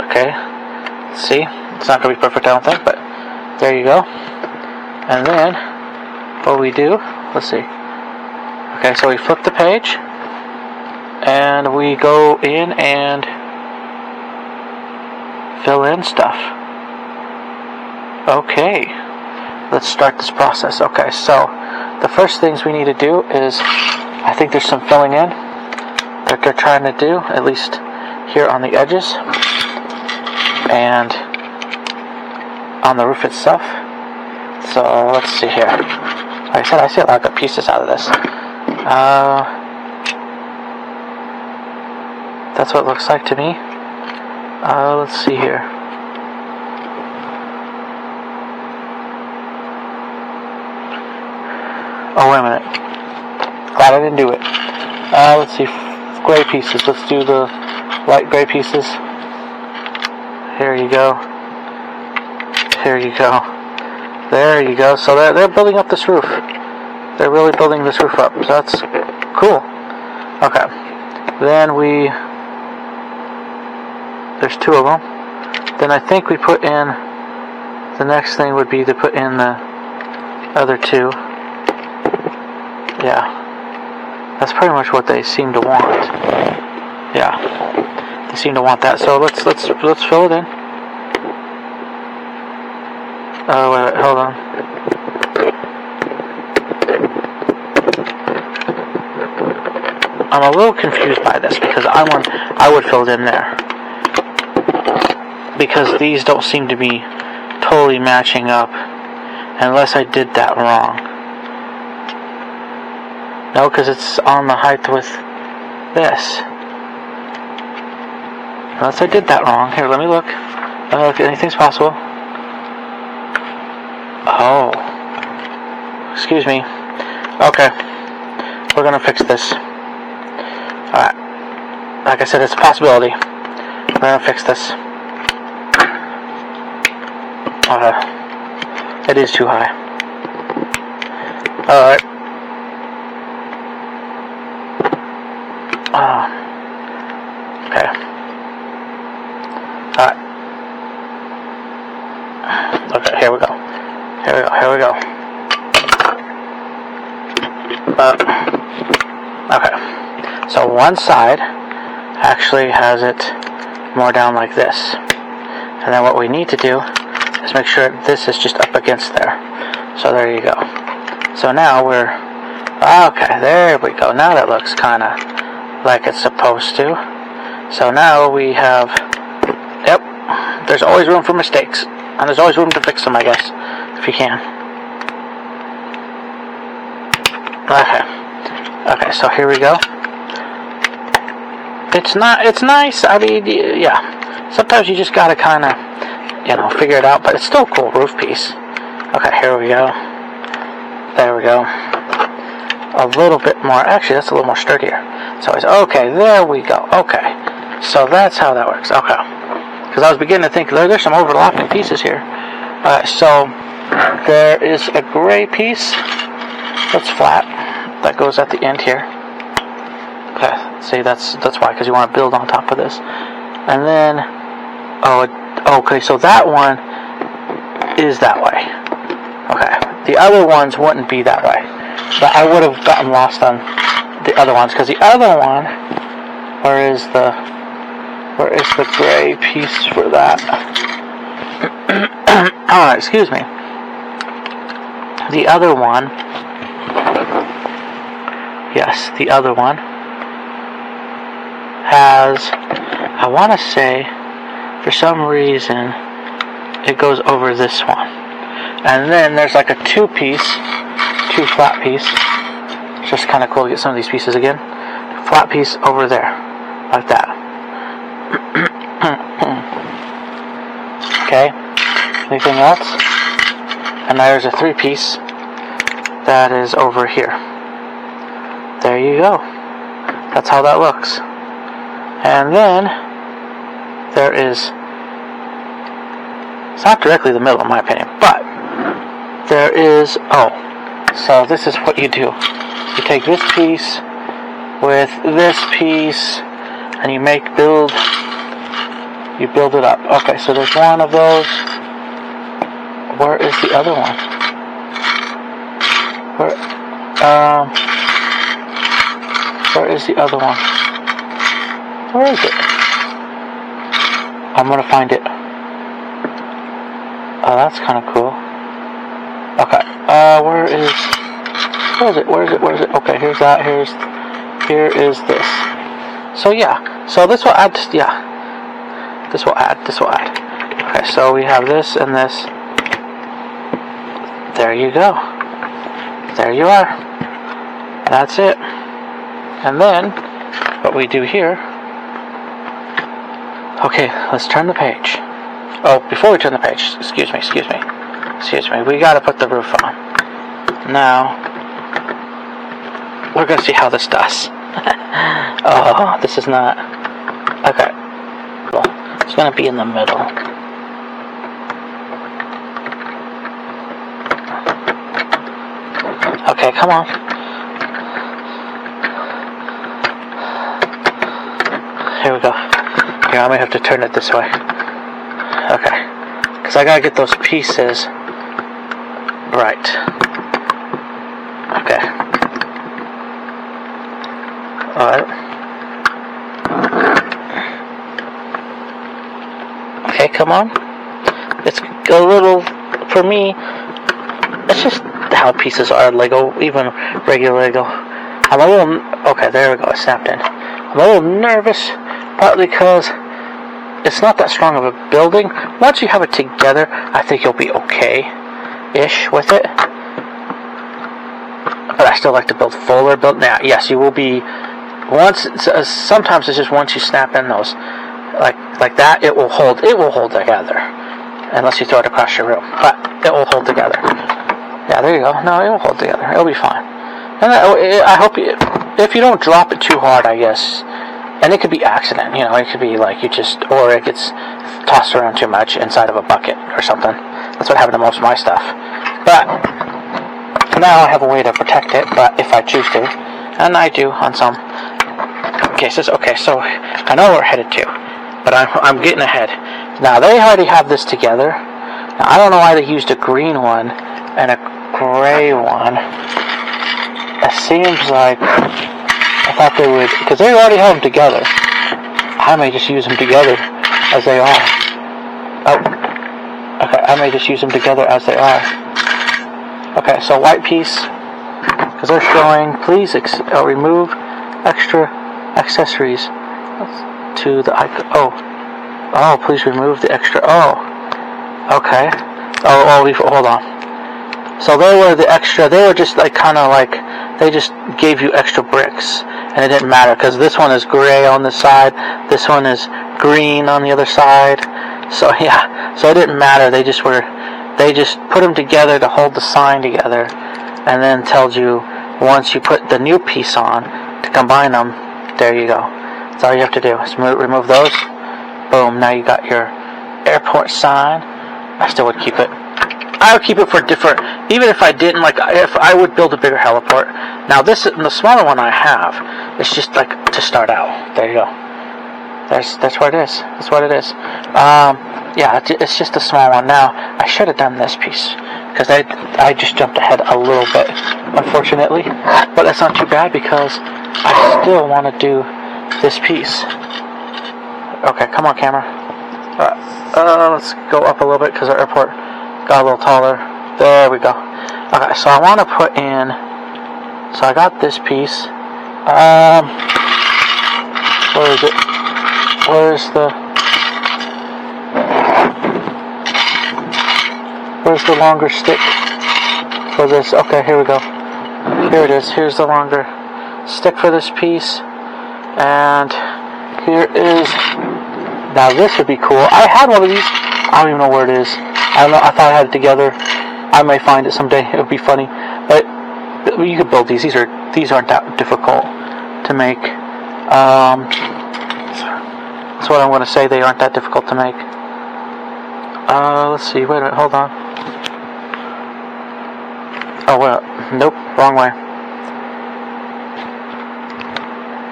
Okay. Let's see. It's not going to be perfect, I don't think, but there you go. And then, what we do, let's see. Okay, so we flip the page, and we go in and fill in stuff. Okay, let's start this process. Okay, so the first things we need to do is, I think there's some filling in that they're trying to do, at least here on the edges and on the roof itself. So let's see here. Like I said, I see a lot of pieces out of this. That's what it looks like to me. Let's see here. Oh, wait a minute. Glad I didn't do it. Let's see. Gray pieces. Let's do the light gray pieces. Here you go. Here you go. There you go. So they're building up this roof. They're really building this roof up. So that's cool. Okay. Then there's two of them. Then I think we put in, the next thing would be to put in the other two. Yeah. That's pretty much what they seem to want. Yeah. They seem to want that. So let's fill it in. Oh, wait, hold on. I'm a little confused by this because I would fill it in there. Because these don't seem to be totally matching up unless I did that wrong. No, because it's on the height with this. Unless I did that wrong. Here, let me look. Anything's possible. Oh. Excuse me. Okay. We're going to fix this. Alright. Like I said, it's a possibility. We're going to fix this. It is too high. Alright. Okay. Alright. Okay, here we go. Okay. So one side actually has it more down like this. And then what we need to do is make sure this is just up against there. So there you go. So now we're... Okay, there we go. Now that looks kind of like it's supposed to. So now we have... Yep. There's always room for mistakes. And there's always room to fix them, I guess. If you can. Okay, so here we go. It's nice. I mean, yeah. Sometimes you just gotta kind of, I'll figure it out, but it's still a cool roof piece. Okay, here we go. There we go. A little bit more. Actually, that's a little more sturdier. So it's okay. There we go. Okay. So that's how that works. Okay. Because I was beginning to think there's some overlapping pieces here. So there is a gray piece that's flat that goes at the end here. Okay. See, that's why, because you want to build on top of this. And then, okay. So that one is that way. Okay. The other ones wouldn't be that way. But I would have gotten lost on the other ones, because the other one, where is the gray piece for that? Alright, excuse me. The other one, yes, the other one has, I want to say, for some reason, it goes over this one. And then there's like a two flat piece. It's just kind of cool to get some of these pieces again. Flat piece over there, like that. Okay. Anything else? And there's a 3-piece that is over here. There you go. That's how that looks. And then there is, it's not directly the middle in my opinion, but there is, so this is what you do. You take this piece with this piece and you build it up. Okay, so there's one of those. Where is the other one? Where is the other one? Where is it? I'm gonna find it. Oh, that's kind of cool. Okay, where is it? Okay, here's that, here is this. So yeah, so this will add, this will add. Okay, so we have this and this. There you go. There you are. That's it. And then, what we do here, okay, let's turn the page. Oh, before we turn the page, excuse me, we gotta put the roof on. Now, we're gonna see how this does. Oh, this is not, okay. Well, it's gonna be in the middle. Okay, come on. Here we go. Here, I might have to turn it this way. Okay. Because I gotta get those pieces right. Okay. Alright. Okay, come on. It's a little, for me, it's just how pieces are, Lego, even regular Lego. I'm a little, okay, there we go, it snapped in. I'm a little nervous, partly because it's not that strong of a building. Once you have it together, I think you'll be okay-ish with it. But I still like to build fuller. Yes, you will be, sometimes it's just once you snap in those, like that, it will hold together. Unless you throw it across your room. But it will hold together. Yeah, there you go. No, it will hold together. It'll be fine. And I hope if you don't drop it too hard, I guess, and it could be accident, it could be like or it gets tossed around too much inside of a bucket or something. That's what happened to most of my stuff. But now I have a way to protect it, but if I choose to, and I do on some cases. Okay, so I know where we're headed to, but I'm getting ahead. Now they already have this together. Now I don't know why they used a green one and a gray one. It seems like I thought they would, because they already have them together. I may just use them together as they are. Oh, okay, I may just use them together as they are. Okay, so white piece, because they're showing, please remove extra accessories to the icon. Oh, please remove the extra. Oh, okay. Hold on. So they were the extra. They were just like they just gave you extra bricks, and it didn't matter because this one is gray on this side, this one is green on the other side, So yeah, so it didn't matter. They just put them together to hold the sign together, and then tells you once you put the new piece on to combine them. There you go. That's all you have to do. Is remove those. Boom. Now you got your airport sign. I still would keep it. I would keep it for different. Even if I didn't, like, if I would build a bigger heliport. Now the smaller one I have, it's just like to start out. There you go. That's what it is. That's what it is. Yeah, it's just a small one. Now I should have done this piece because I just jumped ahead a little bit, unfortunately. But that's not too bad because I still want to do this piece. Okay, come on, camera. Let's go up a little bit because our airport got a little taller. There we go. Okay, so I want to put in. So I got this piece. Where is it? Where's the longer stick for this? Okay, here we go. Here it is. Here's the longer stick for this piece. And here is. Now this would be cool. I had one of these. I don't even know where it is. I don't know. I thought I had it together. I may find it someday. It would be funny. But you could build these. These aren't that difficult to make. That's what I'm going to say. They aren't that difficult to make. Let's see. Wait a minute. Hold on. Oh, well. Nope. Wrong way.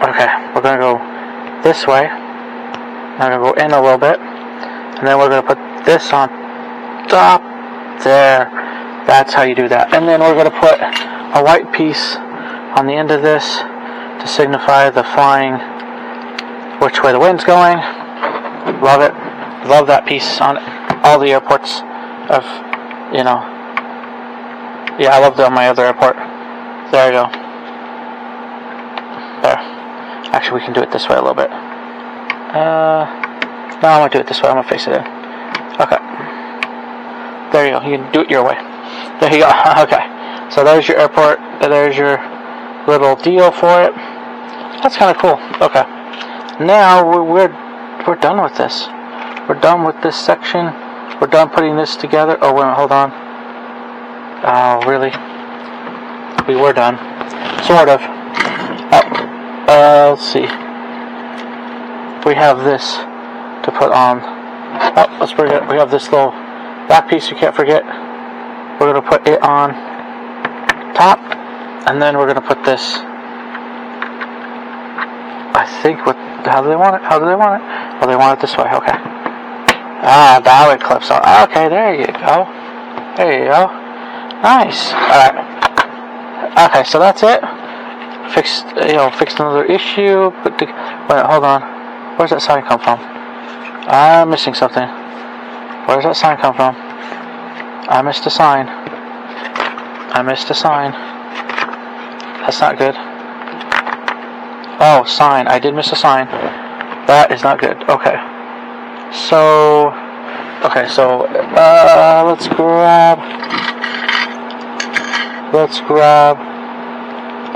Okay. We're going to go this way. I'm going to go in a little bit. And then we're going to put this on top. There. That's how you do that. And then we're going to put a white piece on the end of this to signify the flying, which way the wind's going. Love it. Love that piece on all the airports of, you know. Yeah, I love it on my other airport. There you go. There. Actually, we can do it this way a little bit. No, I'm going to do it this way. I'm going to face it in. Okay. There you go. You can do it your way. There you go. Okay. So there's your airport. There's your little deal for it. That's kind of cool. Okay. Now we're done with this. We're done with this section. We're done putting this together. Oh, wait, hold on. Oh, really? We were done. Sort of. Oh, let's see. We have this to put on. Oh, let's bring it. We have this little back piece you can't forget. We're going to put it on top. And then we're going to put this. I think how do they want it? How do they want it? Oh, they want it this way. Okay. Now it clips on. Okay, there you go. There you go. Nice. Alright. Okay, so that's it. Fixed another issue. Wait, hold on. Where's that sign come from? I'm missing something. Where's that sign come from? I missed a sign. I missed a sign. That's not good. Oh, sign. I did miss a sign. That is not good. Okay. So let's grab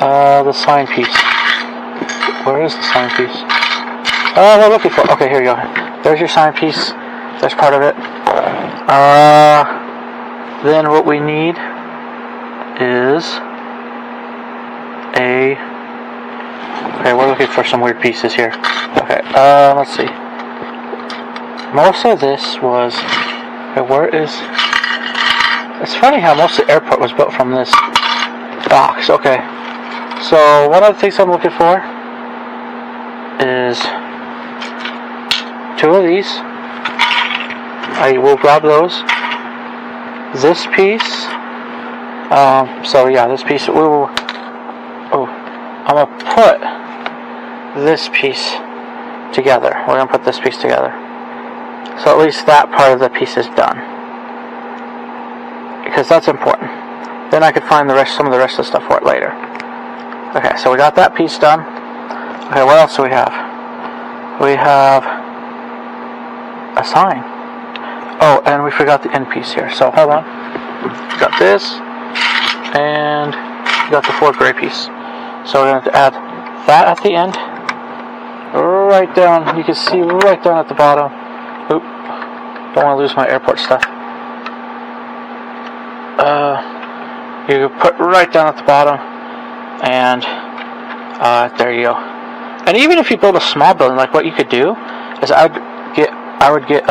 the sign piece. Where is the sign piece? Oh, we're looking for. Okay, here you go. There's your sign piece. There's part of it. Then what we need is okay, we're looking for some weird pieces here. Okay, let's see. Most of this was. It's funny how most of the airport was built from this box. Okay, so one of the things I'm looking for is 2 of these. I will grab those. This piece. So yeah, this piece. I'm gonna put this piece together. We're gonna put this piece together. So at least that part of the piece is done, because that's important. Then I could find some of the rest of the stuff for it later. Okay, so we got that piece done. Okay, what else do we have? We have a sign. Oh, and we forgot the end piece here. So hold on. We got this, and we got the 4th gray piece. So we're going to add that at the end, right down. You can see right down at the bottom. Oop. Don't want to lose my airport stuff. You put right down at the bottom, and there you go. And even if you build a small building, like what you could do is I would get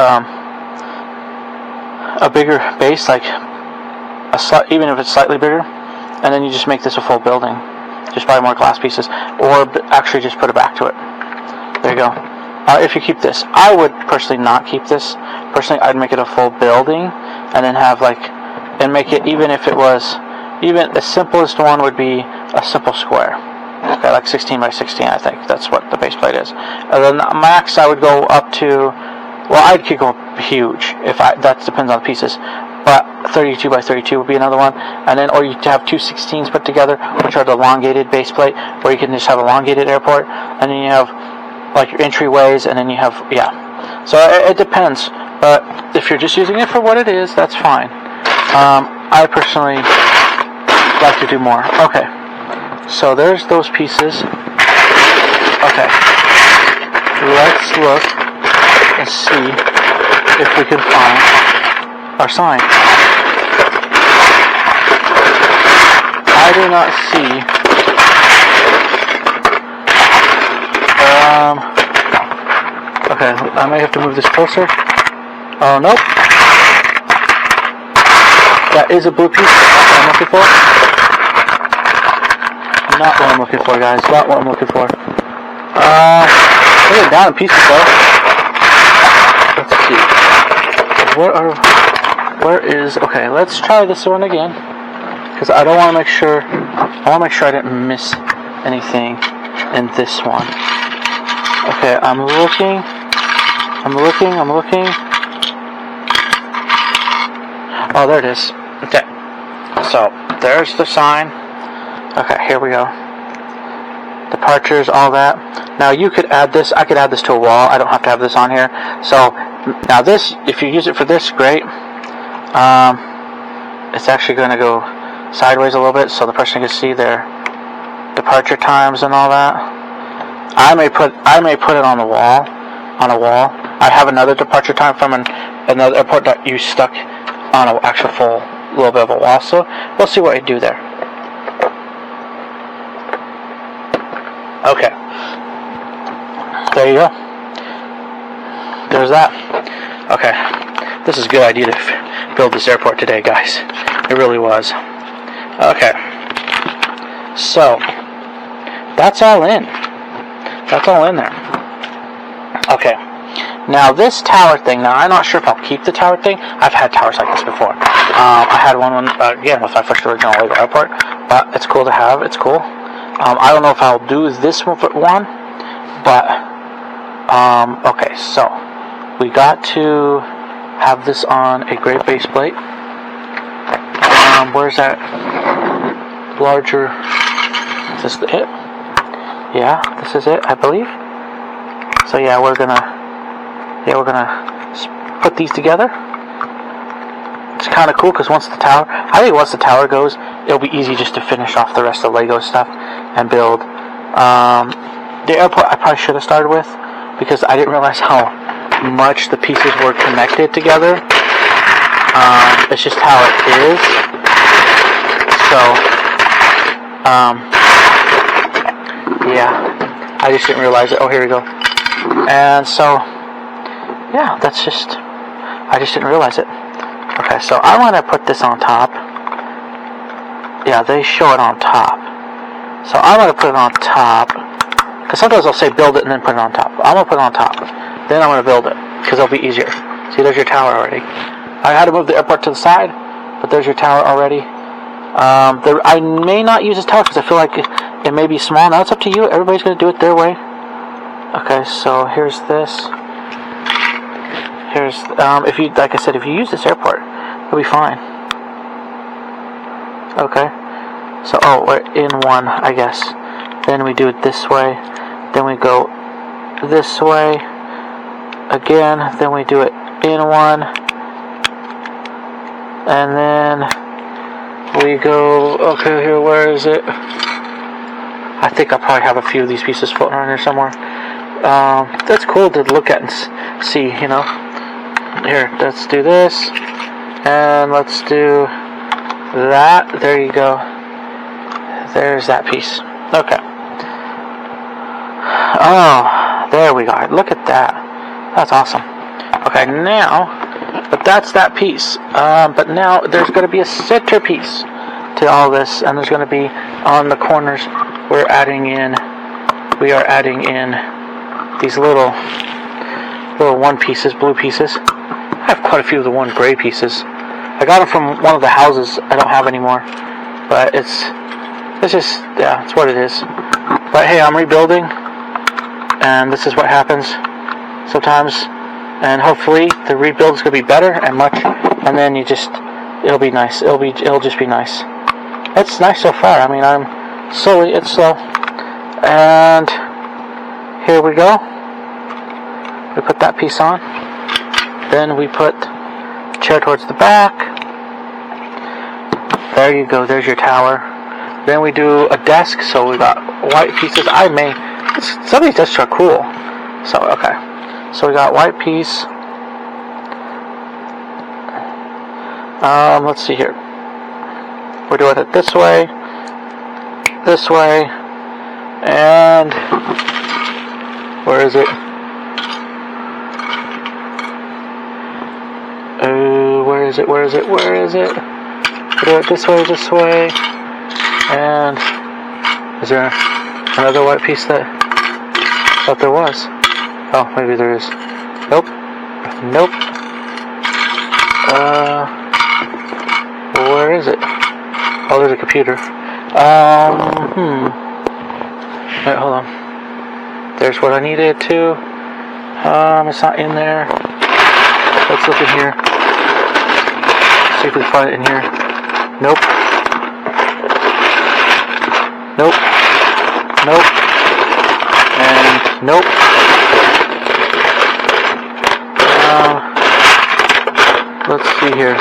a bigger base, like even if it's slightly bigger, and then you just make this a full building. Just buy more glass pieces, or actually just put it back to it. There you go. If you keep this, I would personally not keep this. Personally, I'd make it a full building, and then have and make it, even if it was, even the simplest one would be a simple square. Okay, like 16 by 16, I think that's what the base plate is. And then max, I would go up to, well, I could go huge that depends on the pieces. But 32 by 32 would be another one, and then, or you have two 16s put together, which are the elongated base plate, where you can just have elongated airport, and then you have like your entryways, and then you have, yeah. So it depends, but if you're just using it for what it is, that's fine. I personally like to do more. Okay, so there's those pieces. Okay, let's look and see if we can find our sign. I do not see. Okay, I may have to move this closer. Oh, nope. That is a blue piece. That's what I'm looking for. Not what I'm looking for, guys. Not what I'm looking for. Put it down in pieces, though. Let's see. Where is, okay, let's try this one again, because I don't want to make sure, I didn't miss anything in this one. Okay, I'm looking. Oh, there it is. Okay, so there's the sign. Okay, here we go. Departures, all that. Now you could add this, I could add this to a wall. I don't have to have this on here. So now this, if you use it for this, great. It's actually going to go sideways a little bit, so the person can see their departure times and all that. I may put it on the wall, I have another departure time from another airport that you stuck on an actual full little bit of a wall. So we'll see what I do there. Okay. There you go. There's that. Okay. This is a good idea to build this airport today, guys. It really was. Okay. So, that's all in. That's all in there. Okay. Now, this tower thing, now I'm not sure if I'll keep the tower thing. I've had towers like this before. I had one, again, with my first original Lego airport. But it's cool to have. It's cool. I don't know if I'll do this one, but, okay, so, we got to have this on a great base plate. Where's that larger, is this it? Yeah, this is it, I believe. So yeah, we're gonna put these together. It's kind of cool because once the tower goes, it'll be easy just to finish off the rest of the Lego stuff and build. The airport I probably should have started with, because I didn't realize how much the pieces were connected together. It's just how it is. So, yeah, I just didn't realize it. Oh, here we go. And so, yeah, I just didn't realize it. Okay, so I'm going to put this on top. Yeah, they show it on top. So I'm going to put it on top. Because sometimes they'll say build it and then put it on top. I'm going to put it on top. Then I'm going to build it, because it'll be easier. See, there's your tower already. I had to move the airport to the side, but there's your tower already. I may not use this tower because I feel like it may be small. Now it's up to you. Everybody's going to do it their way. Okay, so here's this. Here's, if you, like I said, if you use this airport, it'll be fine. Okay. So, oh, we're in one, I guess. Then we do it this way. Then we go this way. Again, then we do it in one. And then we go, okay, here, where is it? I think I'll probably have a few of these pieces floating around here somewhere. That's cool to look at and see, you know. Here, let's do this. And let's do that. There you go. There's that piece. Okay. Oh, there we go. Look at that. That's awesome. Okay, now, but that's that piece. But now there's going to be a centerpiece to all this, and there's going to be on the corners. We are adding in these little one pieces, blue pieces. I have quite a few of the one gray pieces. I got them from one of the houses I don't have anymore, but it's just, yeah, it's what it is. But hey, I'm rebuilding, and this is what happens sometimes. And hopefully the rebuild is gonna be better and and then it'll be nice. It'll just be nice. It's nice so far. I mean, it's slow. And here we go. We put that piece on. Then we put the chair towards the back. There you go. There's your tower. Then we do a desk. So we got white pieces. Some of these desks are cool. So, okay. So we got white piece. Let's see here. We're doing it this way, and where is it? Where is it? We do it this way, and is there another white piece that I thought there was? Oh, maybe there is. Nope. Where is it? Oh, there's a computer. Wait, hold on. There's what I needed to. It's not in there. Let's look in here. See if we can find it in here. Nope. And nope. Let's see here.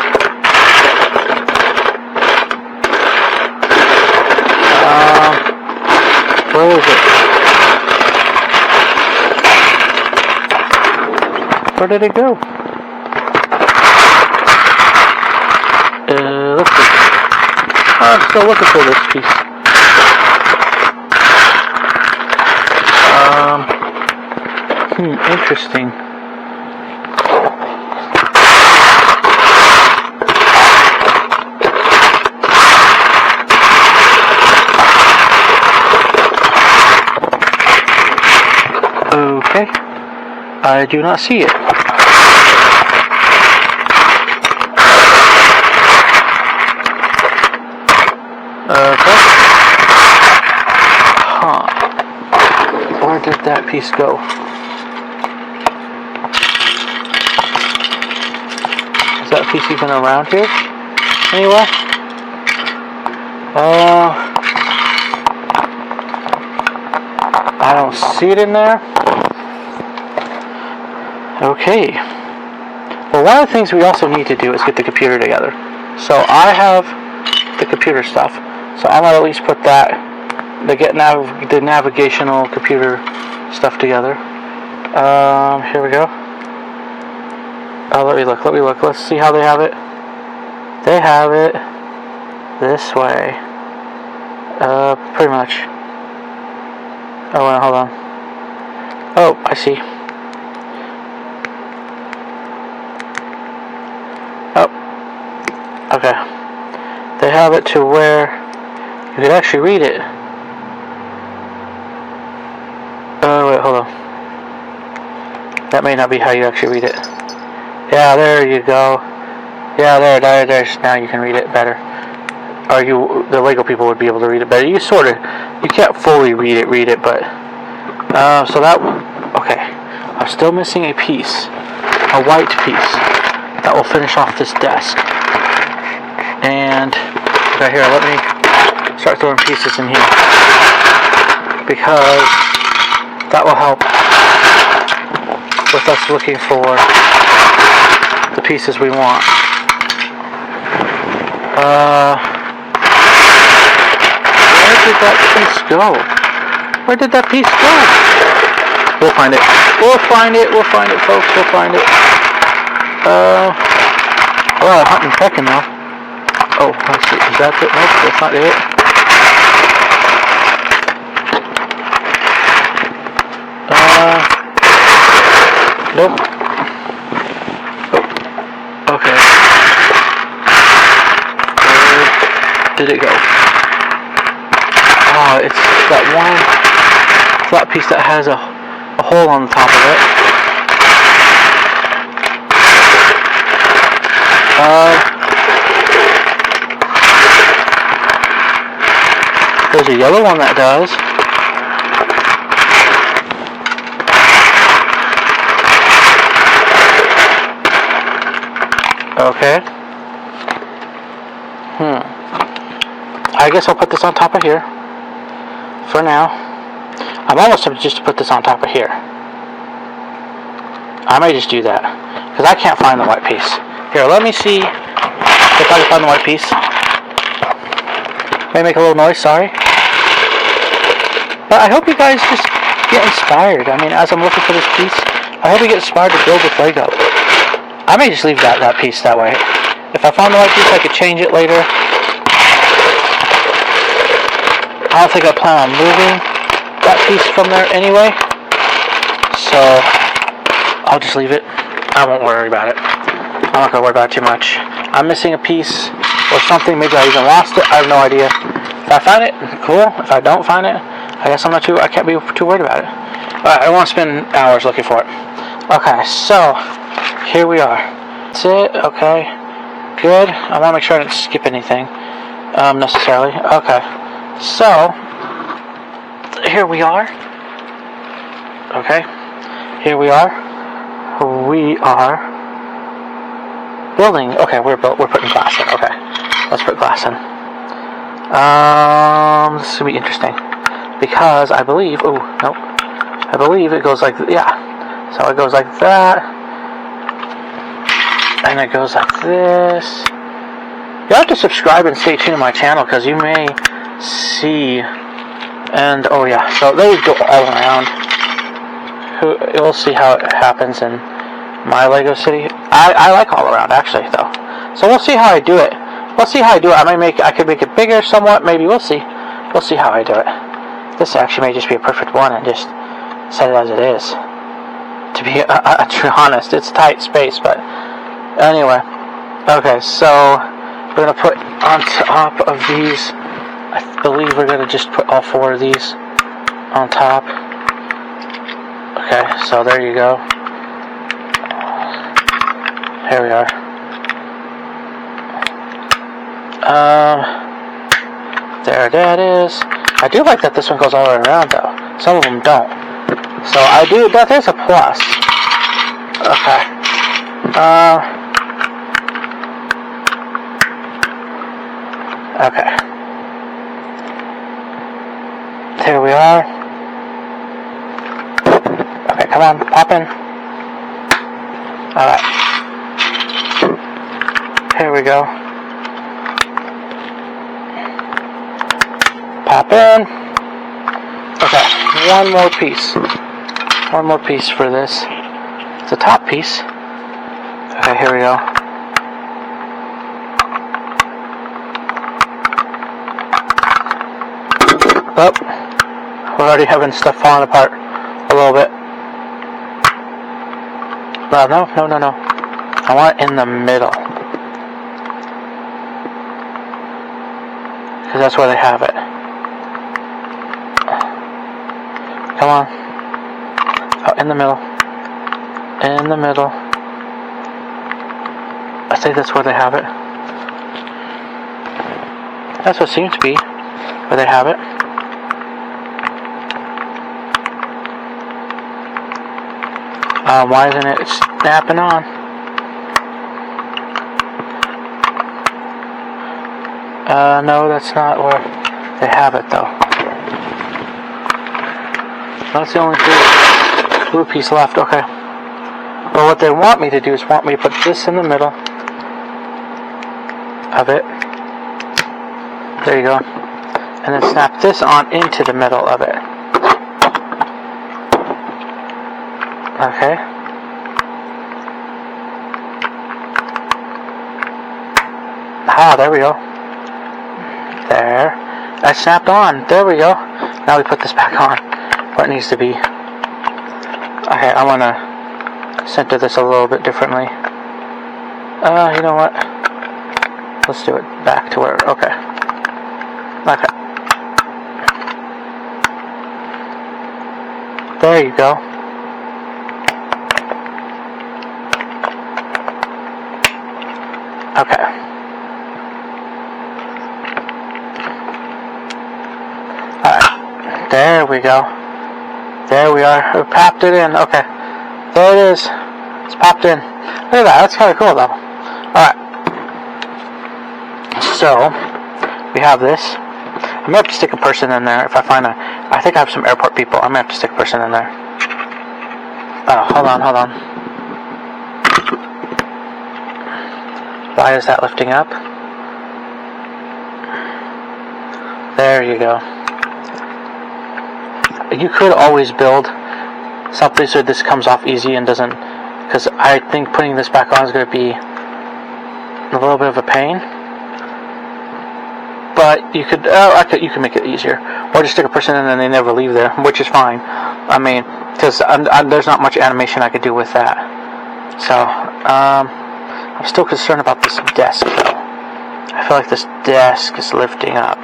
Where is it? Where did it go? Let's see. I'm still looking for this piece. Interesting. Okay. I do not see it. Okay. Where did that piece go? Is that piece even around here? Anywhere? I don't see it in there. Okay. Well, one of the things we also need to do is get the computer together. So I have the computer stuff. So I'm gonna at least put that, the navigational computer stuff together. Here we go. Oh, let me look. Let's see how they have it. They have it this way. Pretty much. Oh, wait, hold on. Oh, I see. Oh. Okay. They have it to where you can actually read it. Oh, wait, hold on. That may not be how you actually read it. Yeah, there you go. Yeah, there's now you can read it better. Or the Lego people would be able to read it better. You can't fully read it, but okay. I'm still missing a piece, a white piece that will finish off this desk. And right here, let me start throwing pieces in here because that will help with us looking for the pieces we want. Where did that piece go? Where did that piece go? We'll find it. We'll find it, folks. We'll find it. A lot of hunting and pecking though. Oh, let's see. Is that it? Nope, that's not it. Nope. Oh, okay. Where did it go? Oh, it's that one flat piece that has a hole on the top of it. There's a yellow one that does. Okay. I guess I'll put this on top of here. For now. I'm almost tempted just to put this on top of here. I may just do that. Because I can't find the white piece. Here, let me see if I can find the white piece. May make a little noise, sorry. But I hope you guys just get inspired. I mean, as I'm looking for this piece, I hope you get inspired to build with Lego. I may just leave that piece that way. If I find the white piece, I could change it later. I don't think I plan on moving that piece from there anyway. So, I'll just leave it. I won't worry about it. I'm not going to worry about it too much. I'm missing a piece or something. Maybe I even lost it. I have no idea. If I find it, cool. If I don't find it, I guess I can't be too worried about it. Alright, I won't spend hours looking for it. Okay, so, here we are. That's it. Okay. Good. I want to make sure I didn't skip anything. Necessarily. Okay. So, here we are. Okay. Here we are. We are building. Okay, we're putting glass in. Okay. Let's put glass in. This will be interesting. Because I believe, nope. I believe it goes like, yeah. So it goes like that. And it goes like this. You have to subscribe and stay tuned to my channel because you may see. And oh yeah, so they go all around. You'll see how it happens in my Lego city. I like all around actually though. So we'll see how I do it. We'll see how I do it. I could make it bigger somewhat. Maybe we'll see. We'll see how I do it. This actually may just be a perfect one and just set it as it is. To be honest, it's tight space, but anyway. Okay, so we're gonna put on top of these. I believe we're gonna just put all 4 of these on top. Okay, so there you go. Here we are. There that is. I do like that this one goes all the way around though. Some of them don't. So I do, that is a plus. Okay. Okay. There we are. Okay, come on, pop in. Alright. Here we go. Pop in. Okay, one more piece. One more piece for this. It's a top piece. Okay, here we go. Oh, we're already having stuff falling apart a little bit. No. I want it in the middle. Because that's where they have it. Come on. Oh, in the middle. In the middle. I think that's where they have it. That's what it seems to be where they have it. Why isn't it snapping on? No, that's not where they have it though. That's the only blue piece left, okay. Well, what they want me to do is want me to put this in the middle of it. There you go. And then snap this on into the middle of it. Okay. Ah, there we go. There. That snapped on. There we go. Now we put this back on where it needs to be. Okay, I want to center this a little bit differently. You know what? Let's do it back to where... Okay. Okay. There you go. Okay. Alright. There we go. There we are. We popped it in. Okay. There it is. It's popped in. Look at that. That's kind of cool, though. Alright. So, we have this. I'm going to have to stick a person in there if I find a... I think I have some airport people. I'm going to have to stick a person in there. Oh, hold on. Why is that lifting up? There you go. You could always build something so this comes off easy and doesn't... Because I think putting this back on is going to be a little bit of a pain. But you could, you can make it easier, or just stick a person in and they never leave there, which is fine. I mean, because there's not much animation I could do with that. So, I'm still concerned about this desk, though. I feel like this desk is lifting up,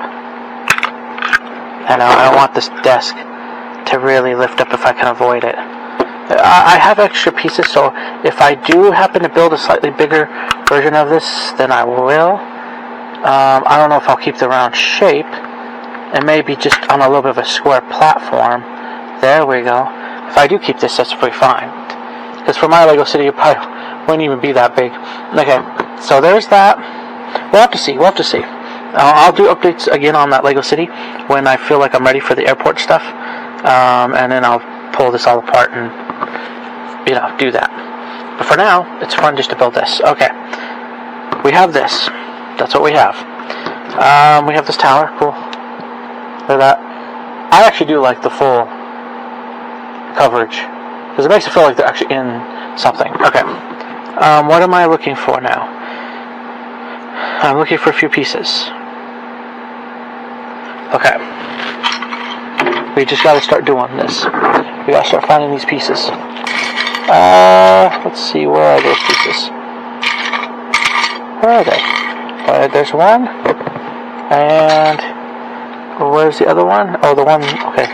and I don't want this desk to really lift up if I can avoid it. I have extra pieces, so if I do happen to build a slightly bigger version of this, then I will. I don't know if I'll keep the round shape, and maybe just on a little bit of a square platform. There we go. If I do keep this, that's pretty fine. Because for my Lego City, it probably wouldn't even be that big. Okay, so there's that. We'll have to see. I'll do updates again on that Lego City when I feel like I'm ready for the airport stuff. And then I'll pull this all apart and, do that. But for now, it's fun just to build this. Okay. We have this. That's what we have. We have this tower. Cool. Look at that. I actually do like the full coverage, because it makes it feel like they're actually in something. Okay. What am I looking for now? I'm looking for a few pieces. Okay. We just gotta start doing this. We gotta start finding these pieces. Let's see, where are those pieces? Where are they? There's one. And where's the other one? Oh, the one, okay.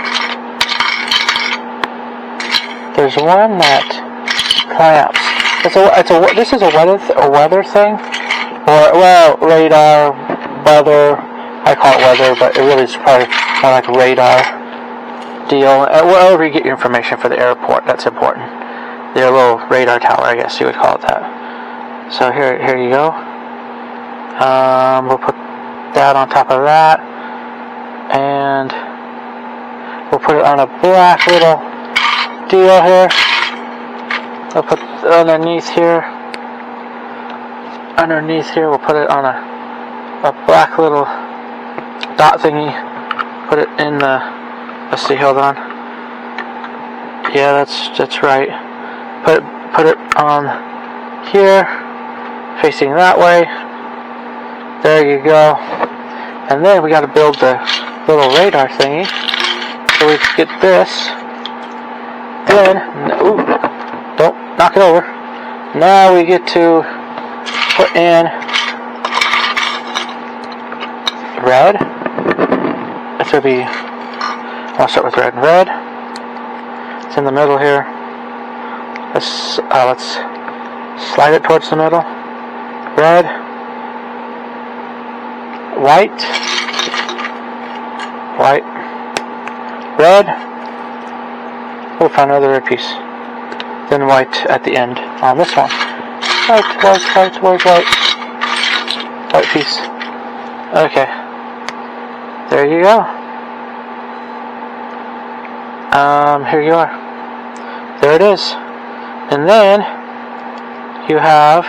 There's one that clamps. This is a weather thing, or radar, weather. I call it weather, but it really is probably more like radar deal. Wherever you get your information for the airport, that's important. Their little radar tower, I guess you would call it that. So here you go. We'll put that on top of that, and we'll put it on a black little deal here. We'll put it underneath here. We'll put it on a black little dot thingy. Put it in the... Let's see, hold on. Yeah, that's right. Put it on here, facing that way. There you go. And then we got to build the little radar thingy, so we can get this. Then, ooh, don't knock it over. Now we get to put in red. It's gonna be... I'll start with red. Red. It's in the middle here. Let's slide it towards the middle. Red. White. Red. We'll find another red piece. Then white at the end on this one. White. White piece. Okay. There you go. Here you are. There it is. And then you have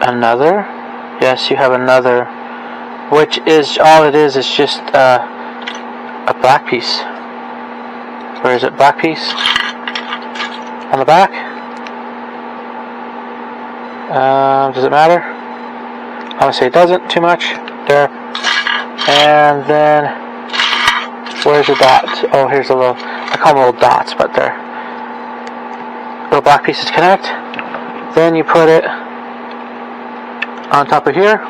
another. Yes, you have another, which is all it is just a black piece. Where is it? Black piece on the back. Does it matter? I'm going to say it doesn't too much. There. And then, where's the dots? Oh, here's a little, I call them little dots, but they're little black pieces connect. Then you put it on top of here.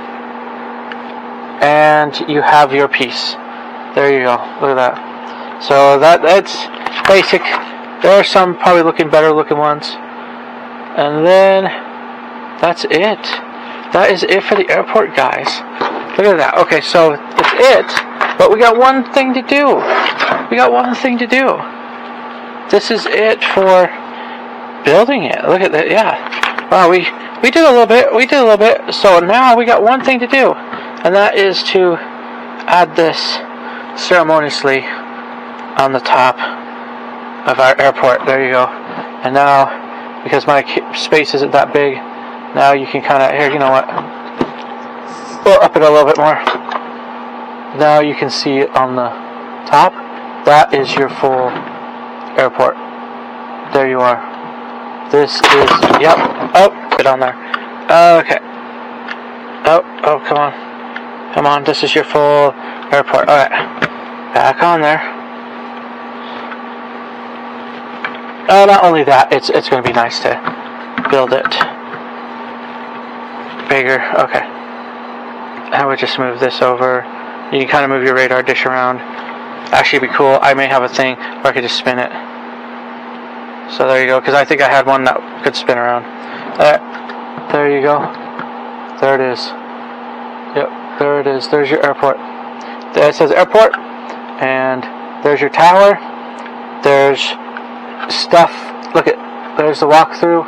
And you have your piece. There you go. Look at that. So that's basic. There are some probably looking better looking ones. And then that's it. That is it for the airport, guys. Look at that. Okay, so it's it. But we got one thing to do. We got one thing to do. This is it for building it. Look at that. Yeah. Wow, we did a little bit. We did a little bit. So now we got one thing to do. And that is to add this ceremoniously on the top of our airport. There you go. And now, because my space isn't that big, now you can kind of, here, you know what? We'll up it a little bit more. Now you can see it on the top. That is your full airport. There you are. This is, yep. Oh, get on there. Okay. Oh, come on. Come on, this is your full airport. Alright, back on there. Not only that, it's going to be nice to build it bigger. Okay. I would just move this over. You can kind of move your radar dish around. Actually, it'd be cool. I may have a thing where I could just spin it. So there you go, because I think I had one that could spin around. Alright, there you go. There it is. Yep. There it is. There's your airport. There it says airport. And there's your tower. There's stuff. Look at. There's the walkthrough.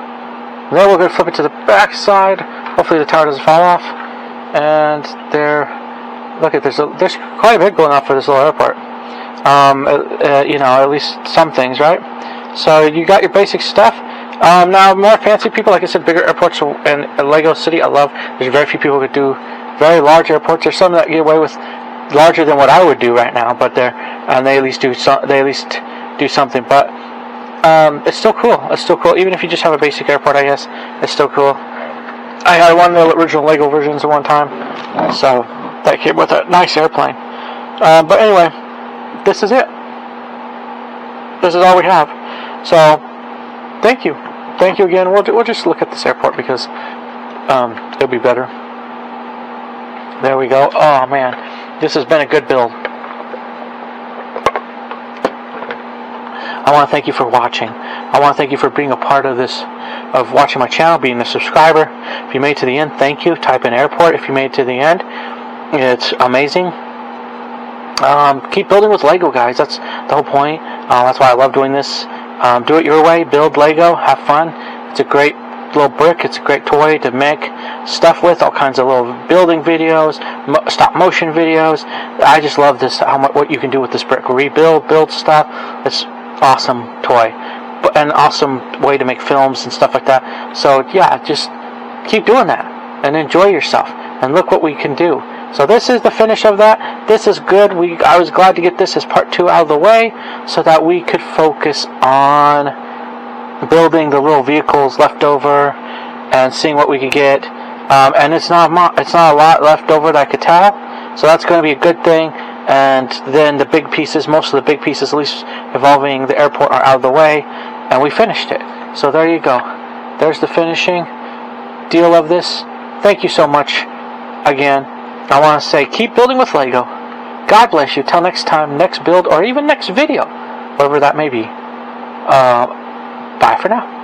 Then we're going to flip it to the back side. Hopefully the tower doesn't fall off. And there. Look at there's quite a bit going on for this little airport. You know, at least some things, right? So you got your basic stuff. Now more fancy people, like I said, bigger airports and Lego City. I love. There's very few people who could do very large airports. There's some that get away with larger than what I would do right now, but they at least do something. But it's still cool. It's still cool, even if you just have a basic airport. I guess it's still cool. I had one of the original Lego versions at one time, so that came with a nice airplane. But anyway, this is it. This is all we have. So thank you again. We'll just look at this airport because it'll be better. There we go. Oh man, this has been a good build. I want to thank you for watching. I want to thank you for being a part of this, of watching my channel, being a subscriber. If you made it to the end, thank you. Type in airport if you made it to the end. It's amazing. Keep building with Lego, guys. That's the whole point. That's why I love doing this. Do it your way. Build Lego. Have fun. It's a great little brick. It's a great toy to make stuff with. All kinds of little building videos, stop motion videos. I just love this. What you can do with this brick. Build stuff. It's awesome toy, but an awesome way to make films and stuff like that. So yeah, just keep doing that and enjoy yourself. And look what we can do. So this is the finish of that. This is good. I was glad to get this as part 2 out of the way so that we could focus on building the little vehicles left over and seeing what we could get. And it's not a lot left over that I could tell. So that's going to be a good thing. And then the big pieces, most of the big pieces, at least involving the airport, are out of the way. And we finished it. So there you go. There's the finishing deal of this. Thank you so much again. I want to say, keep building with Lego. God bless you. Till next time, next build, or even next video, whatever that may be. Bye for now.